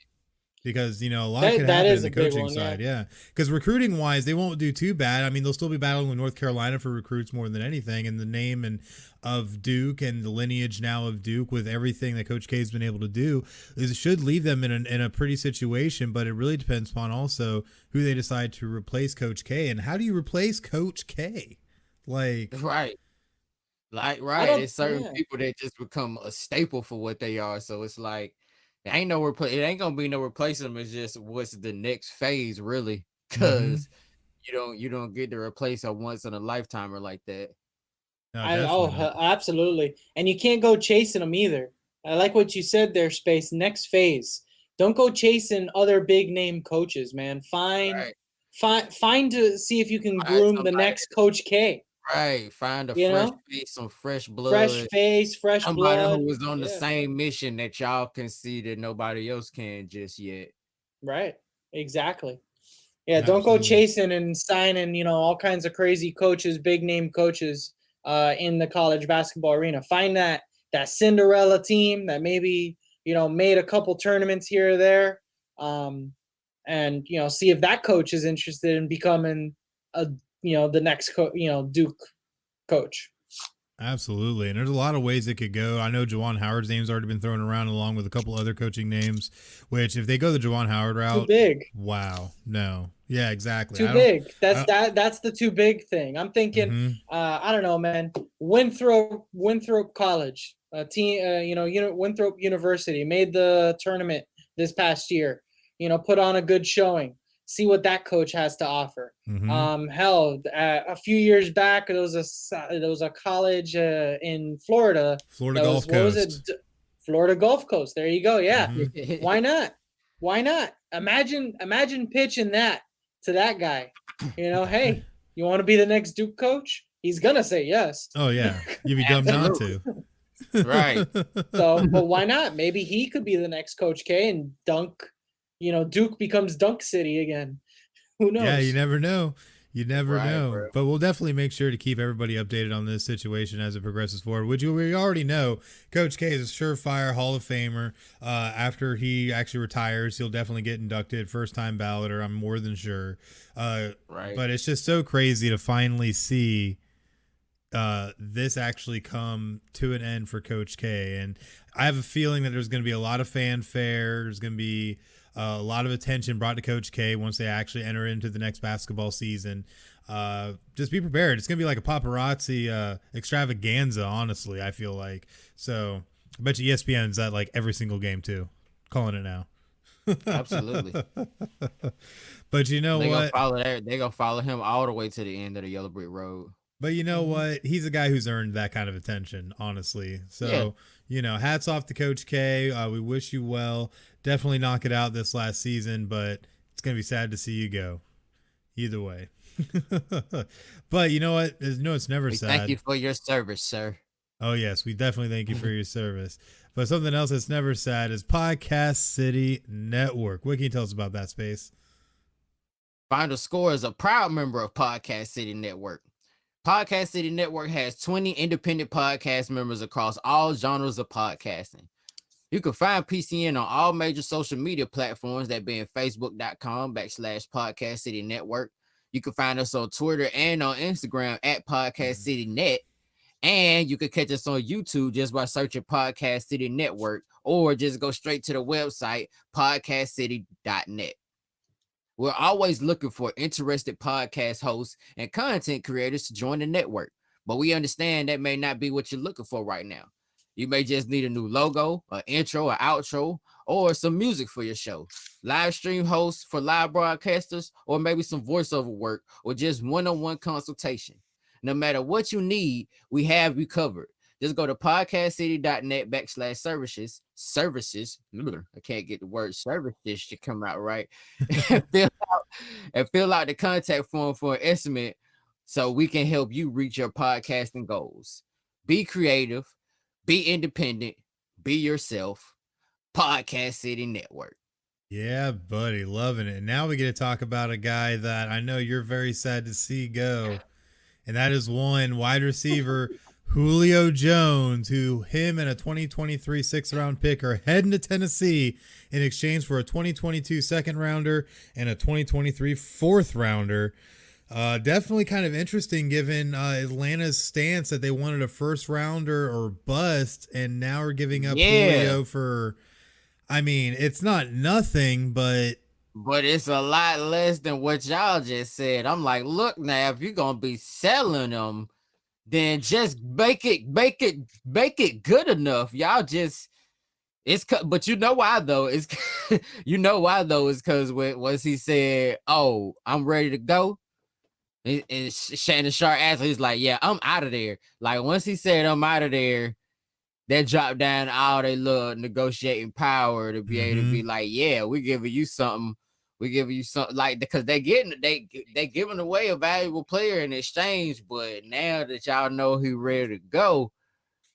Because, a lot could happen in the coaching side. Yeah. Because recruiting wise, they won't do too bad. I mean, they'll still be battling with North Carolina for recruits more than anything. And the name of Duke and the lineage now of Duke with everything that Coach K has been able to do should leave them in a pretty situation. But it really depends upon also who they decide to replace Coach K. And how do you replace Coach K? Right. It's certain people that just become a staple for what they are. So it's like, it ain't gonna be no replacing them. It's just what's the next phase, really, because you don't get to replace a once in a lifetimer like that. No, absolutely, and you can't go chasing them either. I like what you said there, Spayce. Next phase. Don't go chasing other big name coaches, man. Find to see if you can groom the next Coach K. Right, find a fresh face, some fresh blood. Somebody who was on the same mission that y'all can see that nobody else can just yet. Right, exactly. Yeah, don't go chasing and signing, all kinds of crazy coaches, big name coaches in the college basketball arena. Find that Cinderella team that maybe, made a couple tournaments here or there, and, see if that coach is interested in becoming the next Duke coach. Absolutely. And there's a lot of ways it could go. I know Juwan Howard's name's already been thrown around along with a couple other coaching names, which if they go the Juwan Howard route, too big. Wow. No. Yeah, exactly. Too big. That's the too big thing. I'm thinking, I don't know, man. Winthrop College, Winthrop University made the tournament this past year, put on a good showing. See what that coach has to offer. A few years back, there was a college in Florida. Florida Gulf Coast. Florida Gulf Coast. There you go. Yeah. Why not? Imagine pitching that to that guy. Hey, you want to be the next Duke coach? He's gonna say yes. Oh yeah, you'd be dumb not to. Right. So, but why not? Maybe he could be the next Coach K and Dunk. Duke becomes Dunk City again. Who knows? Yeah, you never know. You never know. Bro. But we'll definitely make sure to keep everybody updated on this situation as it progresses forward. We already know Coach K is a surefire Hall of Famer. After he actually retires, he'll definitely get inducted. First-time balloter, I'm more than sure. But it's just so crazy to finally see this actually come to an end for Coach K. And I have a feeling that there's going to be a lot of fanfare. There's going to be a lot of attention brought to Coach K once they actually enter into the next basketball season. Just be prepared. It's going to be like a paparazzi extravaganza, honestly, I feel like. So I bet you ESPN's at like every single game too. Calling it now. Absolutely. But you know what? They're going to follow him all the way to the end of the Yellow Brick Road. But you know what? He's a guy who's earned that kind of attention, honestly. So, hats off to Coach K. We wish you well. Definitely knock it out this last season, but it's going to be sad to see you go. Either way. But you know what? It's never sad. Thank you for your service, sir. Oh, yes. We definitely thank you for your service. But something else that's never sad is Podcast City Network. What can you tell us about that, Spayce? FinalScore is a proud member of Podcast City Network. Podcast City Network has 20 independent podcast members across all genres of podcasting. You can find PCN on all major social media platforms, that being facebook.com/Podcast City Network. You can find us on Twitter and on Instagram at Podcast City Net. And you can catch us on YouTube just by searching Podcast City Network, or just go straight to the website, podcastcity.net. We're always looking for interested podcast hosts and content creators to join the network, but we understand that may not be what you're looking for right now. You may just need a new logo, an intro, an outro, or some music for your show. Live stream hosts for live broadcasters, or maybe some voiceover work, or just one-on-one consultation. No matter what you need, we have you covered. Just go to podcastcity.net/services. I can't get the word services to come out right. Fill out the contact form for an estimate so we can help you reach your podcasting goals. Be creative, be independent, be yourself. Podcast City Network. Yeah, buddy, loving it. Now we get to talk about a guy that I know you're very sad to see go, and that is one wide receiver, Julio Jones, who him and a 2023 6th-round pick are heading to Tennessee in exchange for a 2022 2nd-rounder and a 2023 4th-rounder. Definitely kind of interesting given Atlanta's stance that they wanted a 1st-rounder or bust, and now we're giving up Julio for, I mean, it's not nothing, but it's a lot less than what y'all just said. I'm like, look now, if you're gonna be selling them, then just make it good enough. Y'all just but you know why though? It's it's because once he said, "Oh, I'm ready to go," and Shannon Sharp asked, he's like, "Yeah, I'm out of there." Like once he said, "I'm out of there," that dropped down all their little negotiating power to be able to be like, "Yeah, we giving you something. We giving you something," like because they giving away a valuable player in exchange. But now that y'all know he ready to go,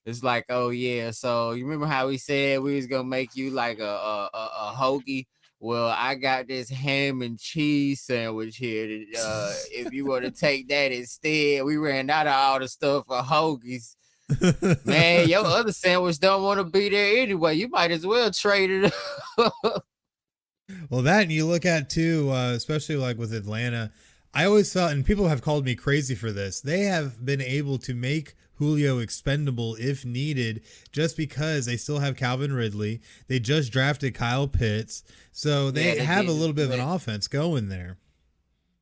it's like, oh yeah. So you remember how we said we was gonna make you like a hoagie? Well, I got this ham and cheese sandwich here. If you want to take that instead, we ran out of all the stuff for hoagies. Man, your other sandwich don't want to be there anyway. You might as well trade it up. Well, that, and you look at too, especially like with Atlanta, I always felt, and people have called me crazy for this, they have been able to make Julio expendable if needed just because they still have Calvin Ridley. They just drafted Kyle Pitts. So they have a little bit of an offense going there.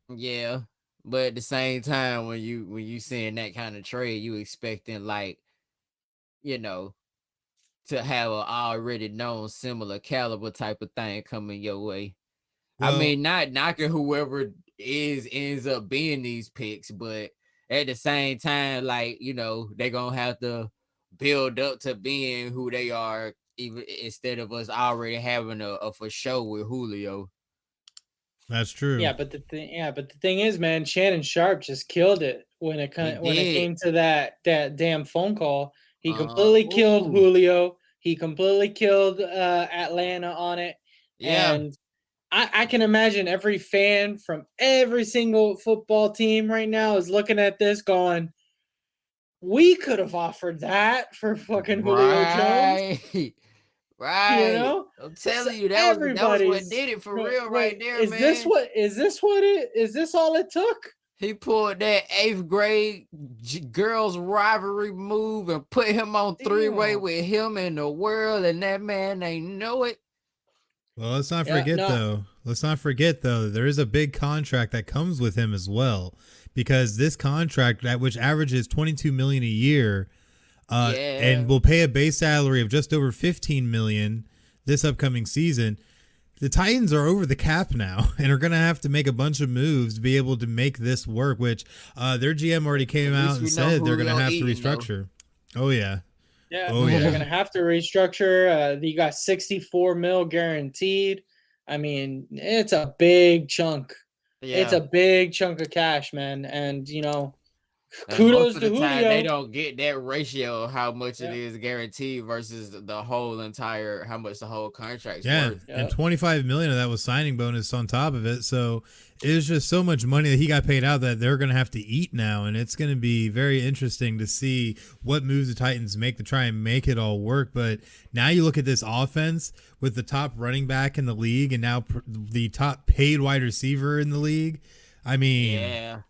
Yeah. But at the same time, when you seeing that kind of trade, you expecting like, you know, to have an already known similar caliber type of thing coming your way. Well, I mean, not knocking whoever ends up being these picks, but at the same time, like, you know, they're gonna have to build up to being who they are, even instead of us already having a for sure with Julio. That's true. Yeah, but the thing is, man, Shannon Sharp just killed it when it came to that damn phone call. He completely killed Julio. He completely killed Atlanta on it. Yeah. And I can imagine every fan from every single football team right now is looking at this going, we could have offered that for fucking Julio Jones. Right. You know? I'm telling you, that was what did it for real right there, is man. Is this all it took? He pulled that 8th grade girls rivalry move and put him on 3-way with him in the world, and that man ain't know it. Well, let's not forget though, there is a big contract that comes with him as well, because this contract, which averages $22 million a year, and will pay a base salary of just over $15 million this upcoming season. The Titans are over the cap now and are going to have to make a bunch of moves to be able to make this work, which their GM already came out and said they're going to have to restructure. Oh, yeah. Yeah, they're going to have to restructure. You got $64 million guaranteed. I mean, it's a big chunk. Yeah. It's a big chunk of cash, man. And, you know, kudos to Julio. They don't get that ratio of how much it is guaranteed versus the whole entire, how much the whole contract's worth. And $25 million of that was signing bonus on top of it. So it's just so much money that he got paid out that they're going to have to eat now. And it's going to be very interesting to see what moves the Titans make to try and make it all work. But now you look at this offense with the top running back in the league and now the top paid wide receiver in the league. I mean,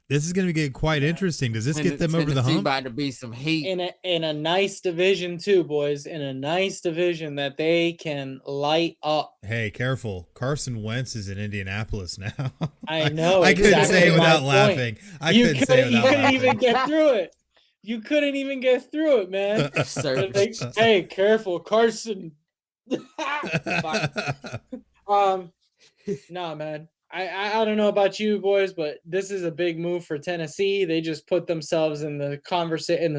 this is going to get quite interesting. Does this get them over the hump? About to be some heat in a nice division too, boys. In a nice division that they can light up. Hey, careful! Carson Wentz is in Indianapolis now. I know. I couldn't say it without laughing. You couldn't even get through it. You couldn't even get through it, man. Hey, careful, Carson. Nah, man. I don't know about you boys, but this is a big move for Tennessee. They just put themselves in the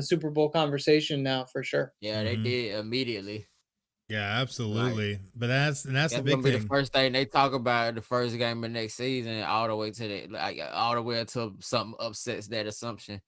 Super Bowl conversation now for sure. Yeah, they did immediately. Yeah, absolutely. But that's the big gonna be thing. the first thing they talk about the first game of next season, all the way to all the way until something upsets that assumption.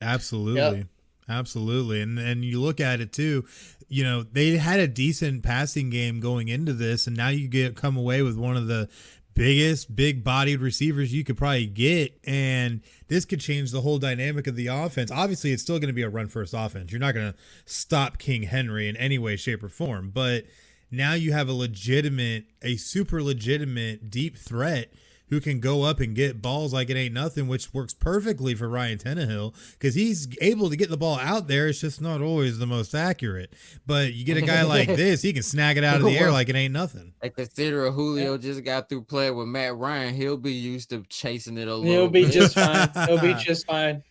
Absolutely. Yep. Absolutely. And you look at it too, they had a decent passing game going into this, and now you come away with one of the biggest big-bodied receivers you could probably get, and this could change the whole dynamic of the offense. Obviously, it's still going to be a run-first offense. You're not going to stop King Henry in any way, shape, or form, but now you have a super legitimate deep threat who can go up and get balls like it ain't nothing, which works perfectly for Ryan Tannehill because he's able to get the ball out there. It's just not always the most accurate. But you get a guy like this, he can snag it out of the air like it ain't nothing. I consider Julio just got through playing with Matt Ryan. He'll be used to chasing it a little He'll be just fine. He'll be just fine.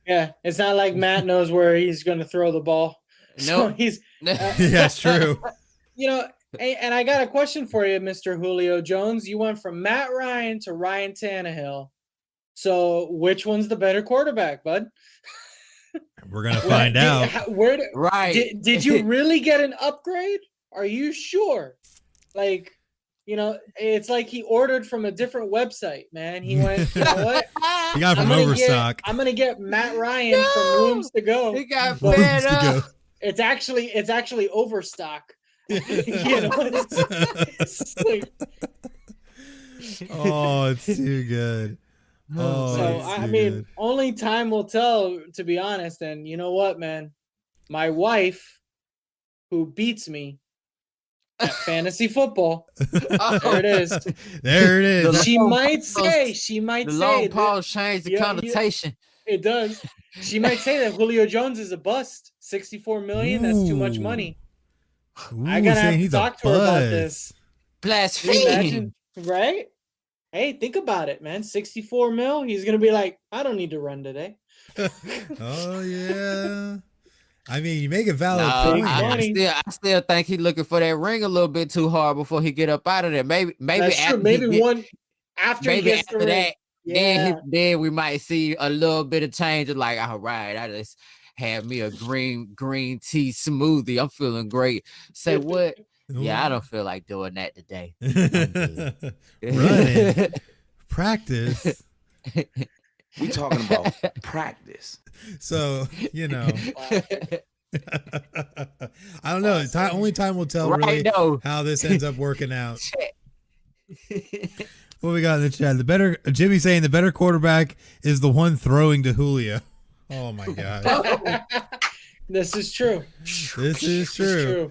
Yeah, it's not like Matt knows where he's going to throw the ball. No, he's. That's true. And I got a question for you, Mr. Julio Jones. You went from Matt Ryan to Ryan Tannehill. So which one's the better quarterback, bud? We're going to find out. Did you really get an upgrade? Are you sure? Like, it's like he ordered from a different website, man. He went, you know what? He got from Overstock. I'm going to get Matt Ryan from Rooms to Go. He got fed up. It's actually Overstock. It's like... Oh, it's too good. Oh, so only time will tell, to be honest. And you know what, man? My wife, who beats me at fantasy football, there it is. There it is. She might say the long pause changed the connotation. It does. She might say that Julio Jones is a bust. $64 million. That's too much money. I gotta have to talk to her about this. Blasphemy, right? Hey, think about it, man. 64 mil. He's gonna be like, I don't need to run today. Oh yeah. I mean, you make a valid point. I still think he's looking for that ring a little bit too hard before he get up out of there. Maybe after that. Yeah. Then we might see a little bit of change. Of like, all right, I just had me a green tea smoothie. I'm feeling great. Say what? Yeah, I don't feel like doing that today. Running. Practice. We talking about practice. So, I don't know. Only time will tell really how this ends up working out. What we got in the chat? Jimmy saying the better quarterback is the one throwing to Julio. Oh my God. This is true. This is true.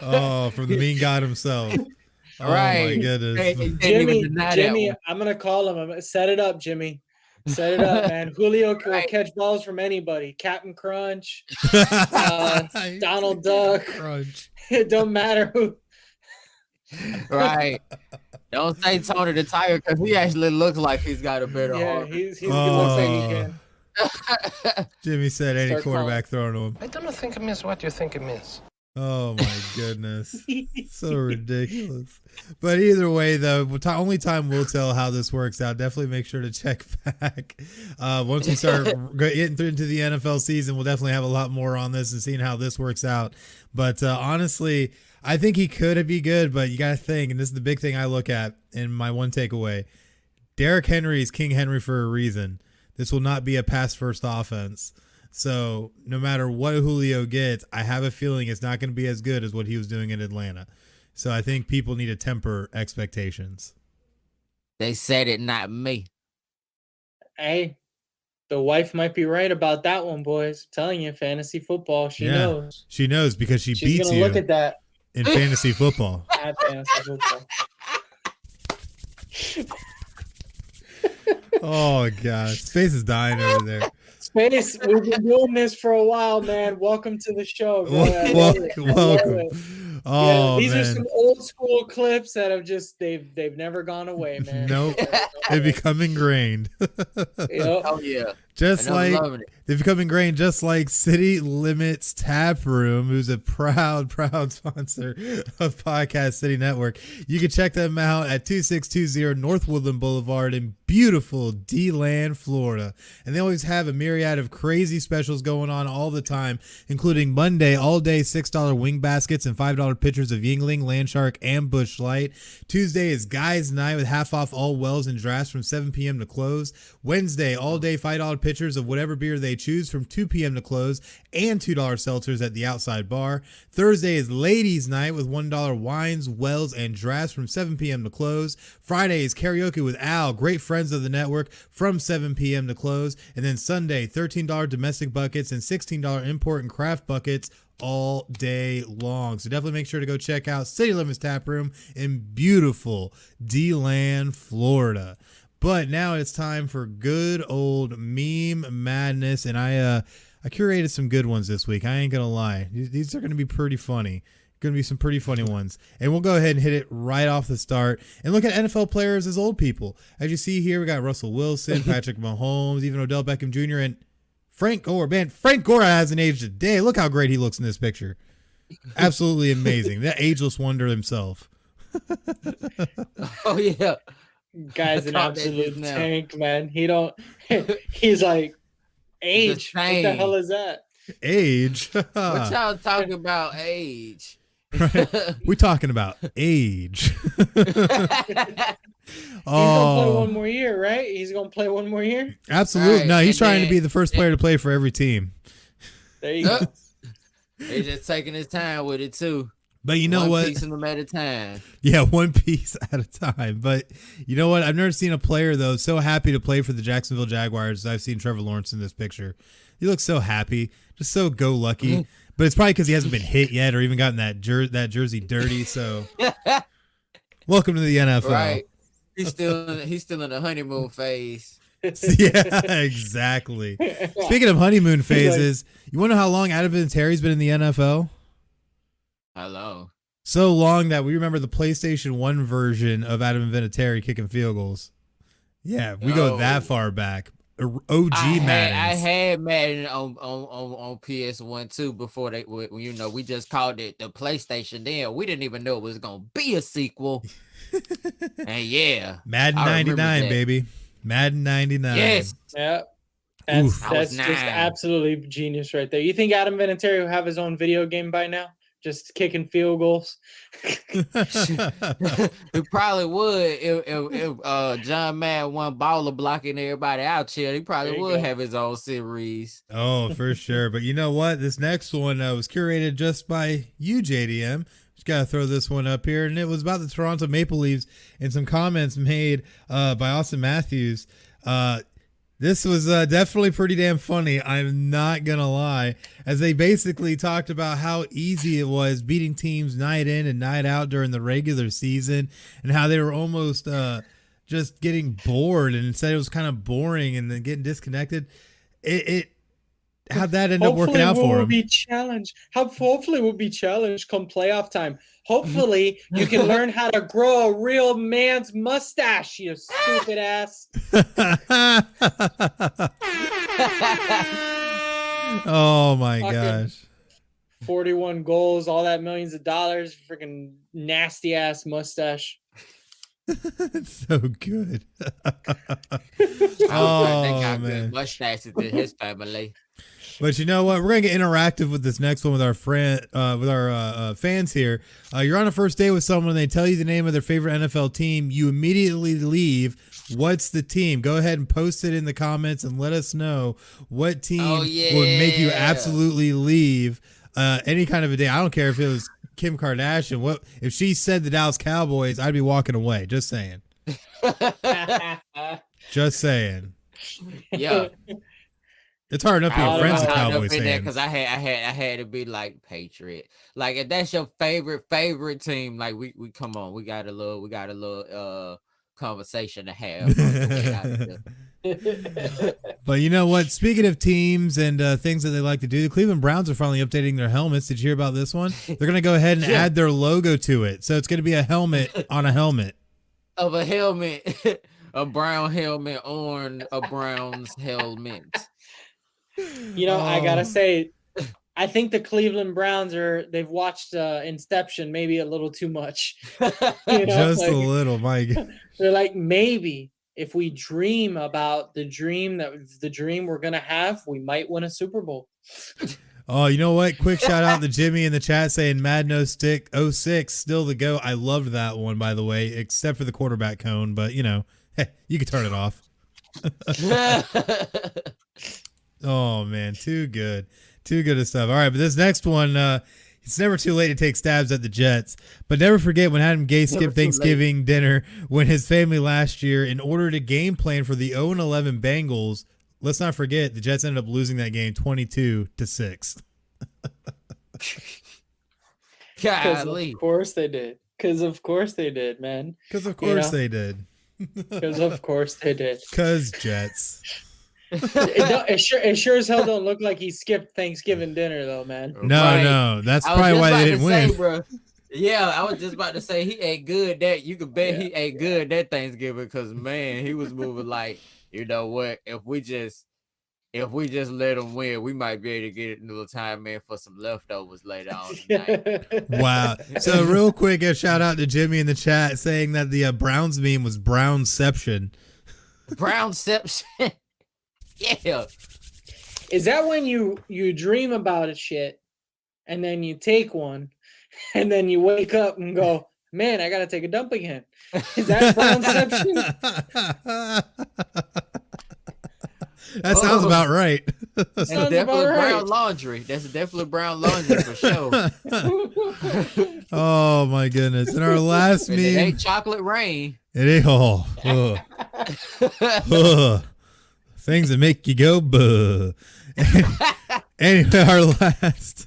Oh, from the mean God himself. Oh my goodness. Jimmy, I'm gonna call him. I'm gonna set it up, Jimmy. Set it up, man. Julio will catch balls from anybody. Captain Crunch, Donald Duck. Crunch. It don't matter who. Right. Don't say Tony the Tiger because he actually looks like he's got a better heart. Yeah, he looks like he can. Jimmy said any quarterback throwing to him. I don't think it means what you think it means. Oh my goodness. So ridiculous. But either way, though, only time will tell how this works out. Definitely make sure to check back. Once we start getting into the NFL season, we'll definitely have a lot more on this and seeing how this works out. But honestly, I think he could be good, but you got to think, and this is the big thing I look at in my one takeaway. Derrick Henry is King Henry for a reason. This will not be a pass-first offense. So no matter what Julio gets, I have a feeling it's not going to be as good as what he was doing in Atlanta. So I think people need to temper expectations. They said it, not me. Hey, the wife might be right about that one, boys. I'm telling you, fantasy football, she knows. She knows because she's beats gonna you look at that in fantasy football. At fantasy football. Oh gosh, Spayce is dying over there. Spayce, we've been doing this for a while, man. Welcome to the show. Welcome. Oh, these man. are some old school clips that have just they've never gone away, man. Nope, they become ingrained. Yep. Oh yeah. Just And I'm like loving it. they've become ingrained, just like City Limits Tap Room, who's a proud sponsor of Podcast City Network. You can check them out at 2620 North Woodland Boulevard in beautiful D-Land, Florida. And they always have a myriad of crazy specials going on all the time, including Monday, all-day $6 wing baskets and $5 pitchers of Yingling, Landshark, and Busch Light. Tuesday is Guys Night with half off all wells and drafts from 7 p.m. to close. Wednesday, all-day $5 pitchers of whatever beer they choose from 2 p.m. to close, and $2 seltzers at the outside bar. Thursday is Ladies Night with $1 wines, wells, and drafts from 7 p.m. to close. Friday is Karaoke with Al, great friends of the network, from 7 p.m. to close. And then Sunday, $13 domestic buckets and $16 import and craft buckets all day long. So definitely make sure to go check out City Limits Tap Room in beautiful D-Land, Florida. But now it's time for good old meme madness, and I curated some good ones this week. I ain't gonna lie; these are gonna be pretty funny. Gonna be some pretty funny ones, and we'll go ahead and hit it right off the start and look at NFL players as old people. As you see here, we got Russell Wilson, Patrick Mahomes, even Odell Beckham Jr. and Frank Gore. Man, Frank Gore hasn't aged a day. Look how great he looks in this picture. Absolutely amazing. That ageless wonder himself. Oh yeah. Guy's an Caught that absolute just now. tank, man. He's like, age. What the same. hell is that? Age. What y'all talking about age? Right. We talking about age. He's gonna play one more year, right? He's gonna play one more year. Absolutely. Right, No, he's and trying to then- be the first player to play for every team. There you go. He's just taking his time with it too. But you know One what? piece of them at a time. Yeah, one piece at a time. But you know what? I've never seen a player, though, so happy to play for the Jacksonville Jaguars as I've seen Trevor Lawrence in this picture. He looks so happy, just so go-lucky. But it's probably because he hasn't been hit yet or even gotten that jersey dirty. So welcome to the NFL. Right. He's still in the honeymoon phase. Yeah, exactly. Speaking of honeymoon phases, you want to know how long Adam Vinatieri's been in the NFL? Hello. So long that we remember the PlayStation 1 version of Adam Vinatieri kicking field goals. Yeah, we go that far back. OG Madden. I had Madden on PS1 too before we just called it the PlayStation then. We didn't even know it was gonna be a sequel. And yeah. Madden I remember 99, that. baby. Madden 99. Yes. Yeah. Oof. That's just 9. absolutely genius right there. You think Adam Vinatieri will have his own video game by now? Just kicking field goals? He probably would if John Madden won baller blocking everybody out here. He probably There you would go. have his own series. Oh, for sure. But you know what? This next one was curated just by you, JDM. Just got to throw this one up here. And it was about the Toronto Maple Leafs and some comments made by Austin Matthews. This was definitely pretty damn funny. I'm not going to lie, as they basically talked about how easy it was beating teams night in and night out during the regular season and how they were almost just getting bored and said it was kind of boring and then getting disconnected. How'd that end up working out for we'll him? be challenged. Hopefully we'll be challenged come playoff time. Hopefully you can learn how to grow a real man's mustache, you stupid ass. Oh my Fucking- gosh. 41 goals, all that millions of dollars, freaking nasty ass mustache. It's so good. They Oh got man. good mustaches in his family. But you know what? We're gonna get interactive with this next one with our friend, with our fans here. You're on a first date with someone, and they tell you the name of their favorite NFL team. You immediately leave. What's the team? Go ahead and post it in the comments and let us know what team would make you yeah. absolutely leave any kind of a day. I don't care if it was Kim Kardashian. What if she said the Dallas Cowboys? I'd be walking away. Just saying. Just saying. Yeah. It's hard enough being I friends don't with know. Cowboys fans. Because I had to be like Patriot. Like if that's your favorite team, like we come on, we got a little conversation to have. But you know what? Speaking of teams and things that they like to do, the Cleveland Browns are finally updating their helmets. Did you hear about this one? They're going to go ahead and Yeah. add their logo to it. So it's going to be a helmet on a helmet. Of a helmet. A brown helmet on a Browns helmet. I gotta say, I think the Cleveland Browns they've watched Inception maybe a little too much. Just a little, Mike. They're like, maybe if we dream about the dream we're gonna have, we might win a Super Bowl. Oh, you know what? Quick shout out to Jimmy in the chat saying Mad No Stick 06 still the go. I loved that one, by the way, except for the quarterback cone, but hey, you can turn it off. Oh man, too good. Too good of stuff. All right, but this next one, it's never too late to take stabs at the Jets. But never forget when Adam Gase skipped Thanksgiving dinner when his family last year in order to game plan for the 0-11 Bengals. Let's not forget the Jets ended up losing that game 22-6. Golly. Of course they did. Because of course they did, man. Because of course they did. Because of course they did. Because Jets. It sure as hell don't look like he skipped Thanksgiving dinner though, man. No, that's probably why they didn't win. Bro, yeah, I was just about to say he ate good that you could bet he ate good that Thanksgiving because man, he was moving like, you know what, if we just let him win, we might be able to get a little time in for some leftovers later on tonight. Wow. So real quick, a shout out to Jimmy in the chat saying that the Browns meme was Brownception. Brownception. Yeah. Is that when you dream about a shit and then you take one and then you wake up and go, man, I gotta take a dump again? Is that Brownception? That sounds about right. That's definitely brown laundry. That's definitely brown laundry for sure. Oh my goodness. And our last meme. It ain't chocolate rain. It ain't things that make you go buh. Anyway, our last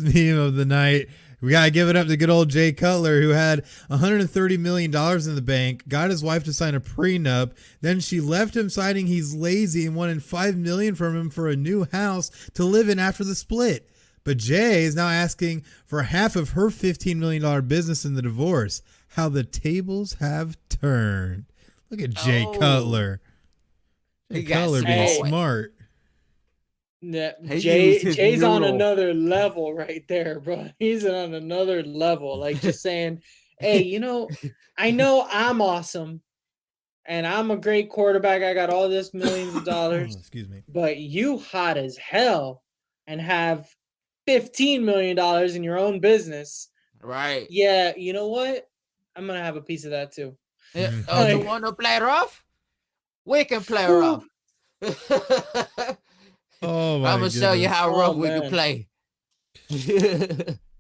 meme of the night. We gotta give it up to good old Jay Cutler, who had $130 million in the bank, got his wife to sign a prenup, then she left him citing he's lazy and wanted $5 million from him for a new house to live in after the split. But Jay is now asking for half of her $15 million business in the divorce. How the tables have turned. Look at Jay Cutler. Jay Cutler being smart. Yeah, Jay's on another level right there, bro. He's on another level. Like just saying, hey, I know I'm awesome and I'm a great quarterback. I got all this millions of dollars. Excuse me. But you hot as hell and have $15 million in your own business. Right. Yeah, you know what? I'm gonna have a piece of that too. Yeah. Oh, you want to play rough? We can play rough. Oh my I'm gonna show you how rough we can play.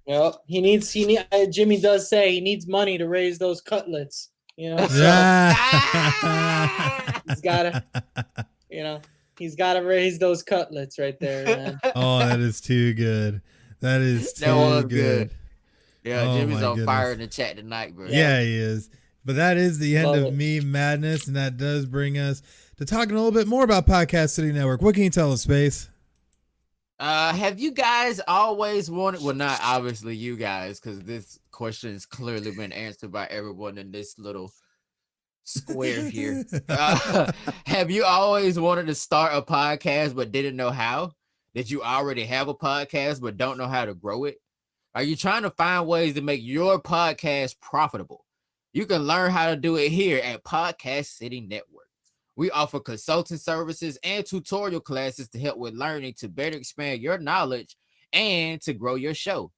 Well, Jimmy does say he needs money to raise those cutlets. So he's gotta raise those cutlets right there, man. Oh, that is too good. That is too good. Yeah, Jimmy's on fire in the chat tonight, bro. Yeah, he is. But that is the end of Meme Madness, and that does bring us to talking a little bit more about Podcast City Network. What can you tell us, Spayce? Have you guys always wanted, well, not obviously you guys, because this question has clearly been answered by everyone in this little square here. Have you always wanted to start a podcast but didn't know how? Did you already have a podcast but don't know how to grow it? Are you trying to find ways to make your podcast profitable? You can learn how to do it here at Podcast City Network. We offer consulting services and tutorial classes to help with learning to better expand your knowledge and to grow your show.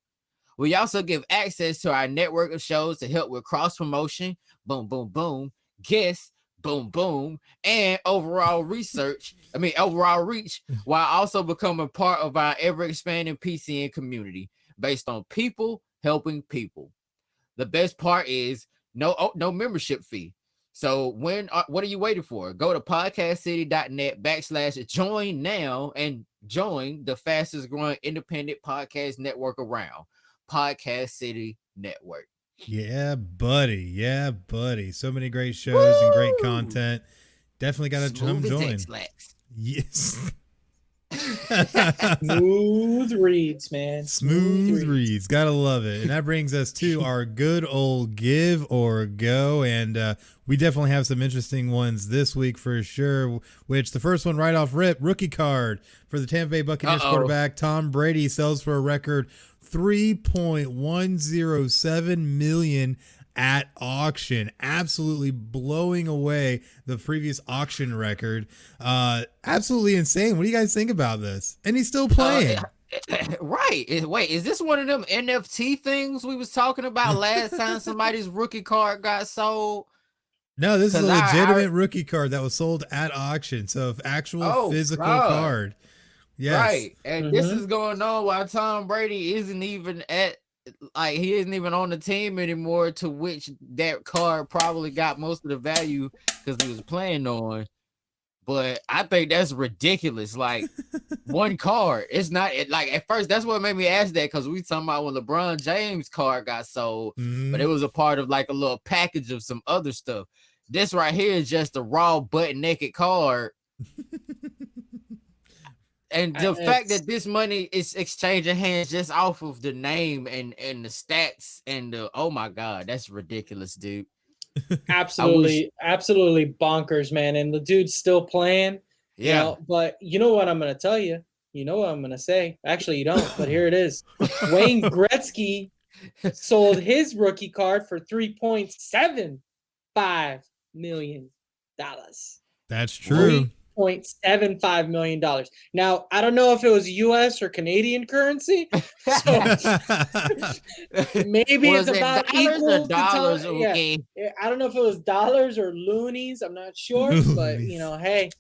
We also give access to our network of shows to help with cross promotion, boom, boom, boom, guests, boom, boom, and overall reach, while also becoming part of our ever-expanding PCN community based on people helping people. The best part is no membership fee. So what are you waiting for? Go to podcastcity.net/join now and join the fastest growing independent podcast network around, Podcast City Network. Yeah, buddy. Yeah, buddy. So many great shows and great content. Definitely got to come join. Slacks. Yes. Smooth reads, man. Smooth reads. Gotta love it. And that brings us to our good old give or go. And we definitely have some interesting ones this week for sure, which the first one right off rip, rookie card for the Tampa Bay Buccaneers quarterback Tom Brady sells for a record $3.107 million at auction, absolutely blowing away the previous auction record. Absolutely insane. What do you guys think about this? And he's still playing. Right. Wait, is this one of them NFT things we was talking about last time somebody's rookie card got sold? No, this is a legitimate rookie card that was sold at auction. So actual physical card. Yes. Right. And this is going on while Tom Brady isn't even he isn't even on the team anymore, to which that card probably got most of the value because he was playing on. But I think that's ridiculous. Like, one card. It's not like at first that's what made me ask that, because we talking about when LeBron James card got sold, but it was a part of like a little package of some other stuff. This right here is just a raw butt naked card. And the fact that this money is exchanging hands just off of the name and the stats and oh my God, that's ridiculous, dude. Absolutely bonkers, man. And the dude's still playing. Yeah. You know, but you know what I'm going to tell you? You know what I'm going to say? Actually, you don't, but here it is. Wayne Gretzky sold his rookie card for $3.75 million. That's true. $3.75 million. Now, I don't know if it was US or Canadian currency. So maybe it's about equal dollars. Okay. Yeah. I don't know if it was dollars or loonies. I'm not sure, but you know, hey,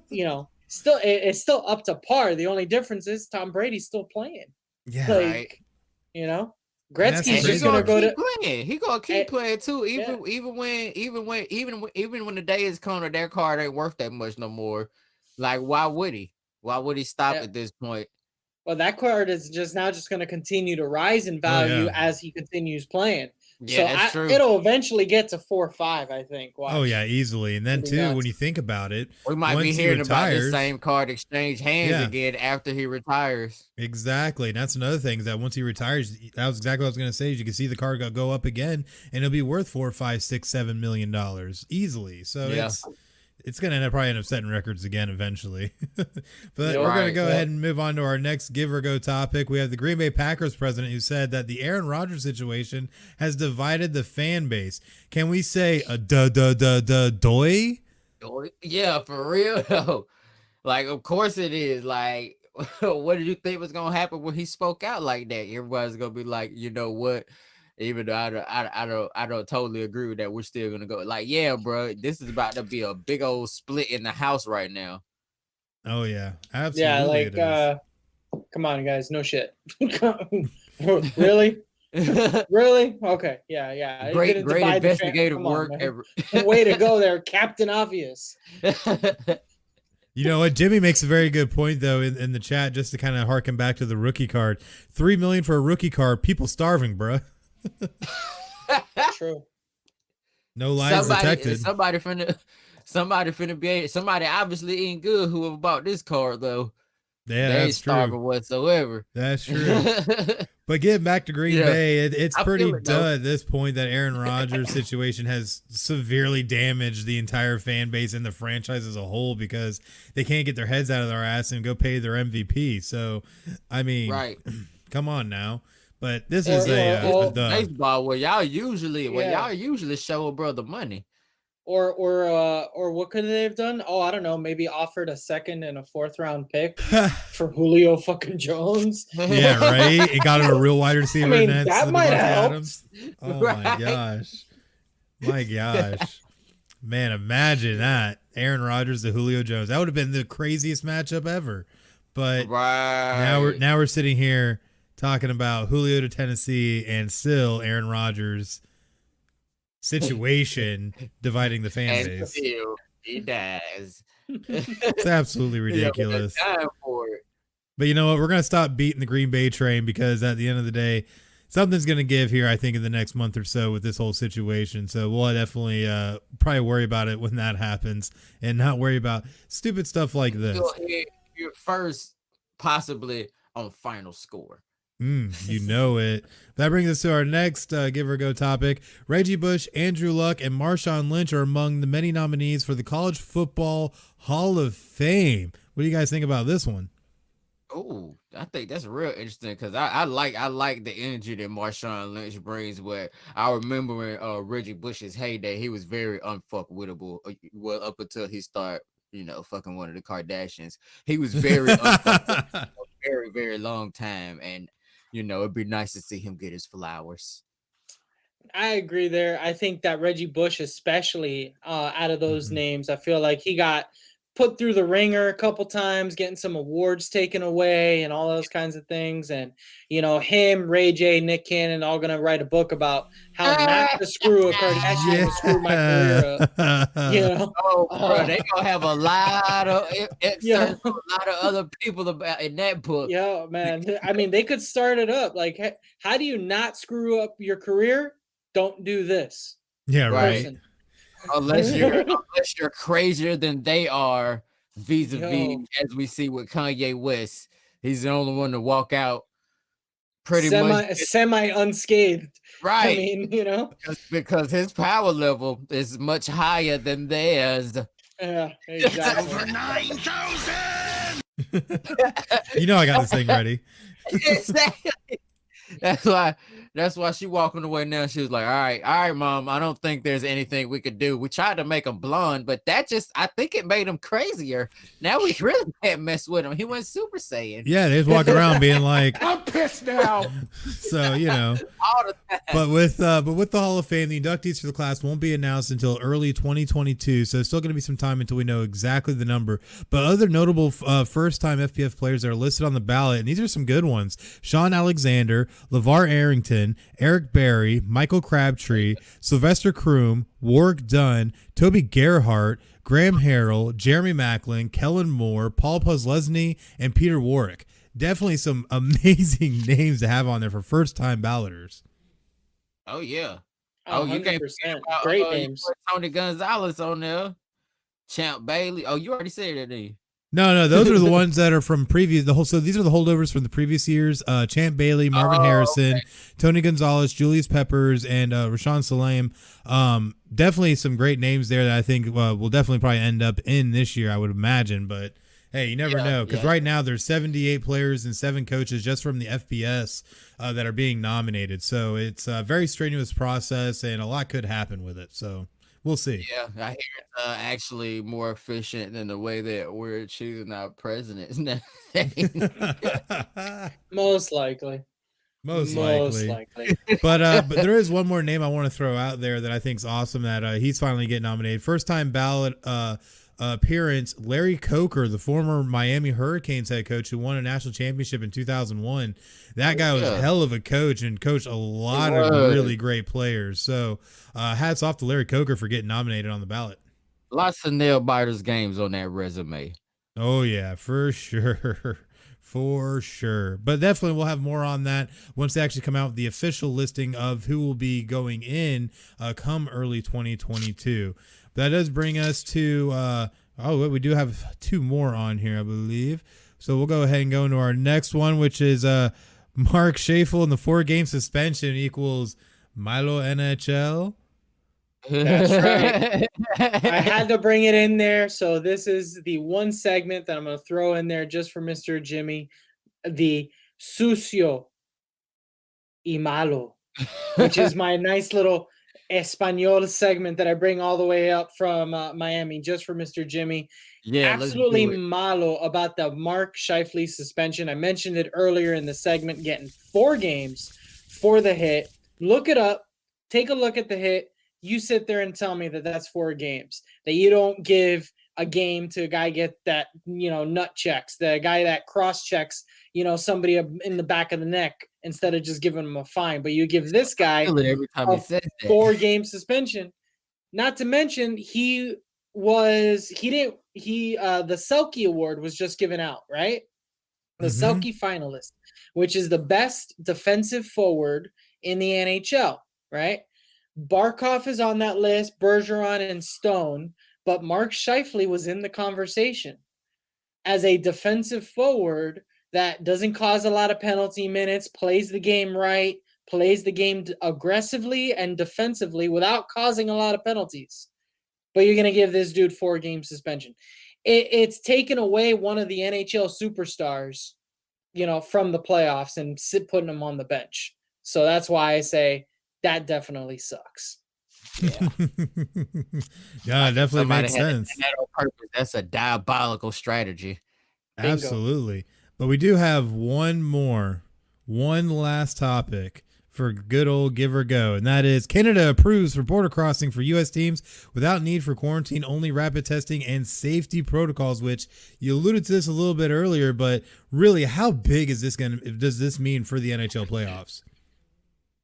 you know, it's still up to par. The only difference is Tom Brady's still playing. Yeah. Like, right. You know, Gretzky's just gonna go to playing. He gonna keep playing too, even when the day is coming that their card ain't worth that much no more. Like, why would he? Why would he stop at this point? Well, that card is just going to continue to rise in value as he continues playing. Yeah, so that's true. It'll eventually get to 4 or 5, I think. Watch. Oh yeah, easily. And then too, when you think about it, we might be hearing about the same card exchange hands again after he retires. Exactly. And that's another thing, is that once he retires, that was exactly what I was going to say, is you can see the card go up again and it'll be worth $4, $5, $6, $7 million easily. So it's going to probably end up setting records again eventually. But we're going to go ahead and move on to our next give or go topic. We have the Green Bay Packers president who said that the Aaron Rodgers situation has divided the fan base. Can we say a doy? Yeah, for real. Like, of course it is. Like, what did you think was going to happen when he spoke out like that? Everybody's going to be like, you know what? Even though I don't totally agree with that, we're still gonna go. Like, yeah, bro, this is about to be a big old split in the house right now. Oh yeah, absolutely. Yeah, like, come on, guys, no shit. Really? Really? Okay, yeah. Great investigative work. Way to go there, Captain Obvious. You know what? Jimmy makes a very good point though in the chat, just to kind of harken back to the rookie card. $3 million for a rookie card. People starving, bro. True. No lives detected. Somebody obviously ain't good whoever bought this card though. Yeah, they that's ain't starving whatsoever. That's true. But getting back to Green Bay, it's pretty done at this point that Aaron Rodgers' situation has severely damaged the entire fan base and the franchise as a whole, because they can't get their heads out of their ass and go pay their MVP. So, I mean, come on now. But this is a baseball where y'all usually show a brother money. Or what could they have done? Oh, I don't know. Maybe offered a 2nd and a 4th round pick for Julio fucking Jones. Yeah, right. It got him a real wide receiver. I mean, that might have helped. Oh my gosh, man! Imagine that, Aaron Rodgers to Julio Jones. That would have been the craziest matchup ever. But now we're sitting here talking about Julio to Tennessee and still Aaron Rodgers' situation dividing the fan base. Still, he dies. It's absolutely ridiculous. But you know what? We're going to stop beating the Green Bay train, because at the end of the day, something's going to give here, I think, in the next month or so with this whole situation. So we'll definitely probably worry about it when that happens and not worry about stupid stuff like this. You're first, possibly on Final Score. You know it. That brings us to our next Give or Go topic. Reggie Bush, Andrew Luck, and Marshawn Lynch are among the many nominees for the College Football Hall of Fame. What do you guys think about this one? Oh, I think that's real interesting because I like the energy that Marshawn Lynch brings. Where I remember when Reggie Bush's heyday, he was very unfuckwittable. Well, up until he started, fucking one of the Kardashians, he was very unfuckwittable for a very, very long time. And it'd be nice to see him get his flowers. I agree there. I think that Reggie Bush, especially out of those names, I feel like he got put through the ringer a couple times, getting some awards taken away and all those kinds of things. And, him, Ray J, Nick Cannon, all going to write a book about how not to screw a Kardashian to screw my career up. Oh, bro, they going to have a lot of excerpts from a lot of other people about in that book. Yeah, man. I mean, they could start it up. Like, how do you not screw up your career? Don't do this. Yeah, right. Person. Unless you're crazier than they are, vis-a-vis, as we see with Kanye West. He's the only one to walk out semi unscathed. Right. I mean, because his power level is much higher than theirs. Yeah, exactly. Over 9,000. I got this thing ready. Exactly. That's why she walking away now. She was like, all right, Mom, I don't think there's anything we could do. We tried to make him blonde, but I think it made him crazier. Now we really can't mess with him. He went Super Saiyan. Yeah, they just walk around being like, I'm pissed now. So, All the time. but with the Hall of Fame, the inductees for the class won't be announced until early 2022. So it's still going to be some time until we know exactly the number. But other notable first-time FPF players that are listed on the ballot, and these are some good ones: Sean Alexander, LeVar Arrington, Eric Berry, Michael Crabtree, Sylvester Croom, Warwick Dunn, Toby Gerhart, Graham Harrell, Jeremy Macklin, Kellen Moore, Paul Puslesny, and Peter Warwick. Definitely some amazing names to have on there for first-time balloters. Oh, yeah. Oh, you can't 100%. Great names. Tony Gonzalez on there. Champ Bailey. Oh, you already said that, didn't you? No, those are the ones that are from previous. So these are the holdovers from the previous years. Champ Bailey, Marvin Harrison, okay. Tony Gonzalez, Julius Peppers, and Rashawn Salaam. Definitely some great names there that I think will definitely probably end up in this year, I would imagine. But hey, you never know, because right now there's 78 players and 7 coaches just from the FBS that are being nominated. So it's a very strenuous process, and a lot could happen with it. So we'll see. Yeah, I hear it's actually more efficient than the way that we're choosing our presidents now. Most likely. Most likely. But there is one more name I want to throw out there that I think is awesome that he's finally getting nominated. First time ballot appearance, Larry Coker, the former Miami Hurricanes head coach who won a national championship in 2001. That guy was a hell of a coach and coached a lot of really great players. So hats off to Larry Coker for getting nominated on the ballot. Lots of nail biters games on that resume. Oh, yeah, for sure. For sure. But definitely we'll have more on that once they actually come out with the official listing of who will be going in come early 2022. That does bring us to, we do have 2 more on here, I believe. So we'll go ahead and go into our next one, which is Mark Schafel and the 4-game suspension equals Milo NHL. That's right. I had to bring it in there. So this is the one segment that I'm going to throw in there just for Mr. Jimmy, the sucio y malo, which is my nice little Espanol segment that I bring all the way up from Miami just for Mr. Jimmy. Yeah, absolutely malo about the Mark Scheifele suspension. I mentioned it earlier in the segment, getting 4 games for the hit. Look it up. Take a look at the hit. You sit there and tell me that that's 4 games, that you don't give a game to a guy get that, nut checks, the guy that cross checks, somebody in the back of the neck instead of just giving him a fine. But you give this guy every time a 4-game suspension. Not to mention the Selke Award was just given out, right? The Selke finalist, which is the best defensive forward in the NHL, right? Barkov is on that list, Bergeron and Stone, but Mark Scheifele was in the conversation. as a defensive forward that doesn't cause a lot of penalty minutes, plays the game right, plays the game aggressively and defensively without causing a lot of penalties. But you're going to give this dude 4-game suspension. It's taken away one of the NHL superstars, from the playoffs and putting him on the bench. So that's why I say that definitely sucks. Yeah, Yeah, it definitely Somebody makes had sense. that on purpose. That's a diabolical strategy. Bingo. Absolutely. But we do have one last topic for good old give or go, and that is Canada approves for border crossing for U.S. teams without need for quarantine, only rapid testing and safety protocols, which you alluded to this a little bit earlier, but really, how big does this mean for the NHL playoffs?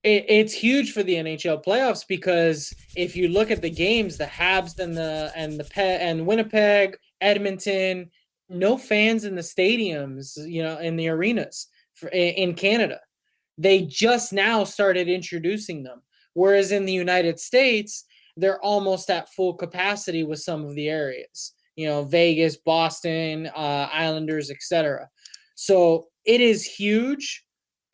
It's huge for the NHL playoffs because if you look at the games, the Habs and Winnipeg, Edmonton, no fans in the stadiums, in the arenas in Canada. They just now started introducing them. Whereas in the United States, they're almost at full capacity with some of the areas, Vegas, Boston, Islanders, etc. So it is huge.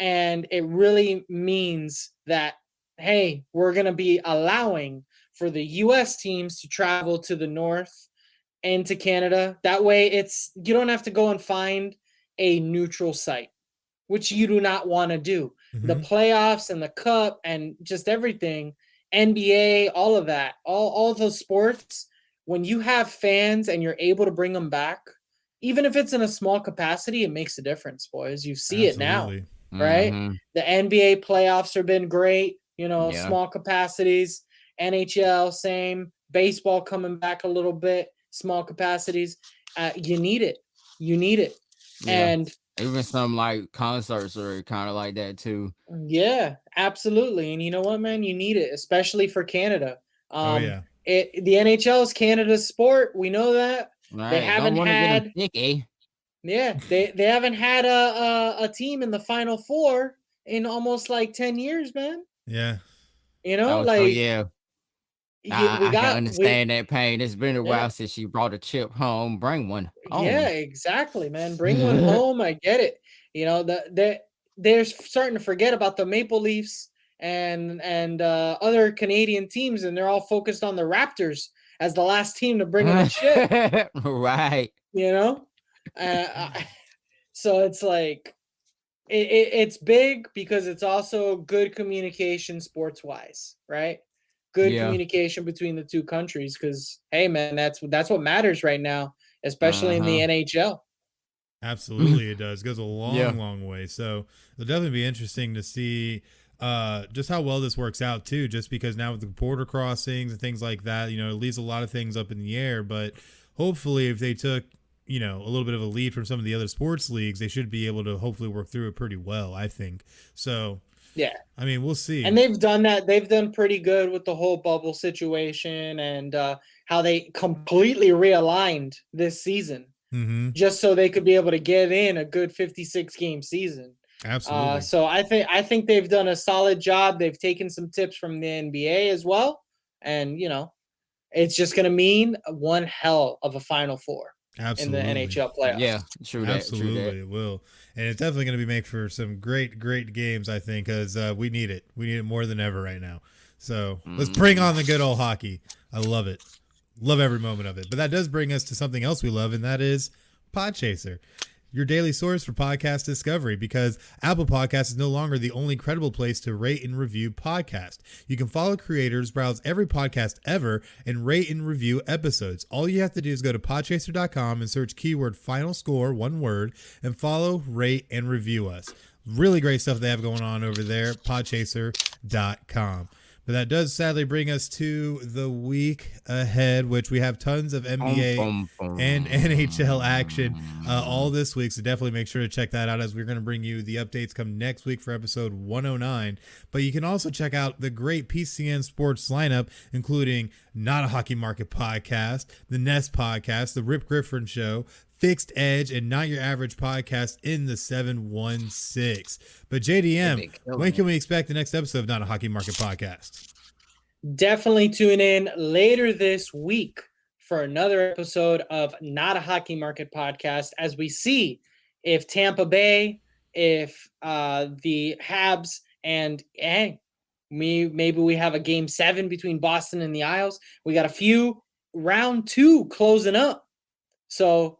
And it really means that, hey, we're going to be allowing for the U.S. teams to travel to the north and to Canada. That way you don't have to go and find a neutral site, which you do not want to do. Mm-hmm. The playoffs and the cup and just everything, NBA, all of that, all those sports, when you have fans and you're able to bring them back, even if it's in a small capacity, it makes a difference, boys. You see Absolutely. it now, right? Mhm. The NBA playoffs have been great, small capacities. NHL, same. Baseball coming back a little bit, small capacities. You need it. You need it. Yeah. And even some like concerts are kind of like that too. yeah, absolutely. And you know what, man? You need it, especially for Canada. Yeah. The NHL is Canada's sport. We know that. Right. They haven't had. Yeah, they haven't had a team in the Final Four in almost like 10 years, man. Yeah. Yeah. I can understand that pain. It's been a while since you brought a chip home. Bring one home. Yeah, exactly, man. Bring one home. I get it. They're starting to forget about the Maple Leafs and other Canadian teams, and they're all focused on the Raptors as the last team to bring them a chip. Right. So it's like it's big because it's also good communication sports wise, right? Good communication between the two countries because, hey, man, that's what matters right now, especially in the NHL. Absolutely, it does. It goes a long way. So it'll definitely be interesting to see just how well this works out too, just because now with the border crossings and things like that, it leaves a lot of things up in the air. But hopefully if they took, a little bit of a lead from some of the other sports leagues, they should be able to hopefully work through it pretty well, I think. So yeah, I mean, we'll see. And they've done that. They've done pretty good with the whole bubble situation and how they completely realigned this season just so they could be able to get in a good 56-game season. Absolutely. So I think they've done a solid job. They've taken some tips from the NBA as well. And, it's just going to mean one hell of a Final Four. Absolutely. In the NHL playoffs. Yeah, true that. Absolutely, it will. And it's definitely going to be made for some great games, I think, because we need it. We need it more than ever right now. So let's bring on the good old hockey. I love it. Love every moment of it. But that does bring us to something else we love, and that is Podchaser, your daily source for podcast discovery, because Apple Podcasts is no longer the only credible place to rate and review podcasts. You can follow creators, browse every podcast ever, and rate and review episodes. All you have to do is go to podchaser.com and search keyword FinalScore, one word, and follow, rate, and review us. Really great stuff they have going on over there, podchaser.com. But that does sadly bring us to the week ahead, which we have tons of NBA and NHL action all this week. So definitely make sure to check that out as we're going to bring you the updates come next week for episode 109. But you can also check out the great PCN sports lineup, including Not a Hockey Market podcast, the Nest podcast, the Rip Griffin Show, Fixed Edge, and Not Your Average podcast in the 716. But JDM, when can we expect the next episode of Not a Hockey Market podcast? Definitely tune in later this week for another episode of Not a Hockey Market Podcast as we see if Tampa Bay, if the Habs, and maybe we have a game 7 between Boston and the Isles. We got a few round 2 closing up. So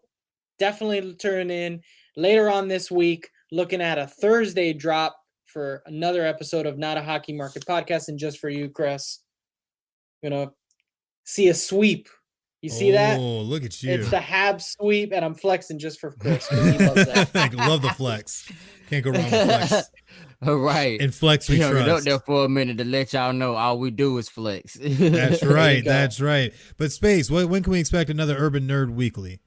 definitely turn in later on this week, looking at a Thursday drop for another episode of Not a Hockey Market Podcast. And just for you, Chris, see a sweep. You see that? Oh, look at you. It's the Habs sweep, and I'm flexing just for Chris because he loves that. I love the flex. Can't go wrong with flex. All right. And flex we trust. Up there for a minute to let y'all know all we do is flex. That's right. That's right. But Spayce, when can we expect another Urban Nerd Weekly?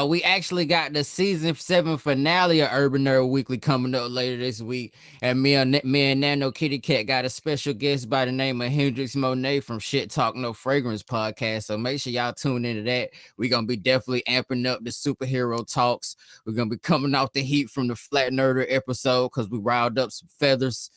We actually got the season 7 finale of Urban Nerd Weekly coming up later this week, and me and Nano Kitty Cat got a special guest by the name of Hendrix Monet from Shit Talk No Fragrance podcast. So make sure y'all tune into that. We're gonna be definitely amping up the superhero talks. We're gonna be coming off the heat from the Flat Nerder episode because we riled up some feathers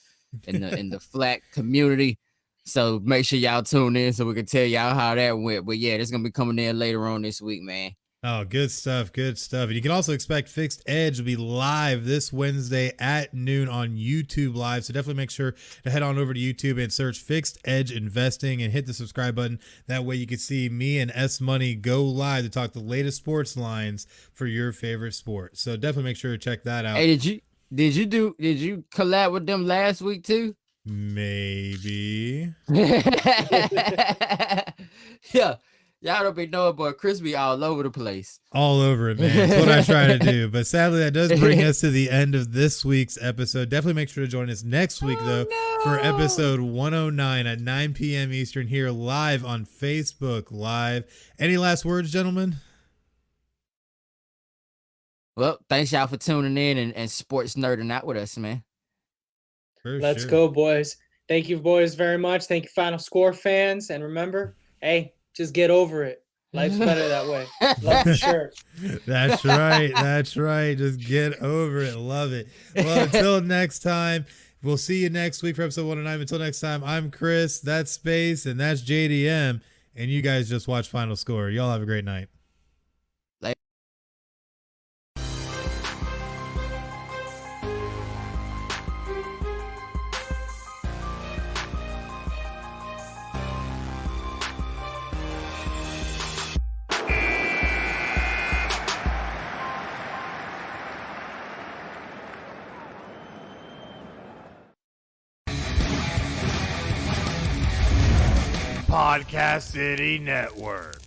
in the flat community. So make sure y'all tune in so we can tell y'all how that went. But yeah, it's gonna be coming in later on this week, man. Oh, good stuff. Good stuff. And you can also expect Fixed Edge to be live this Wednesday at noon on YouTube Live. So definitely make sure to head on over to YouTube and search Fixed Edge Investing and hit the subscribe button. That way you can see me and S Money go live to talk the latest sports lines for your favorite sport. So definitely make sure to check that out. Hey, did you collab with them last week too? Maybe. Yeah. Y'all don't be knowing, but Chris be all over the place. All over it, man. That's what I try to do. But sadly, that does bring us to the end of this week's episode. Definitely make sure to join us next week, for episode 109 at 9 p.m. Eastern here live on Facebook Live. Any last words, gentlemen? Well, thanks y'all for tuning in and sports nerding out with us, man. Let's go, boys. Thank you, boys, very much. Thank you, Final Score fans. And remember, hey, just get over it. Life's better that way. Love the shirt. That's right. That's right. Just get over it. Love it. Well, until next time, we'll see you next week for episode 109. Until next time, I'm Chris. That's Spayce, and that's JDM. And you guys just watch Final Score. Y'all have a great night. Podcast City Network.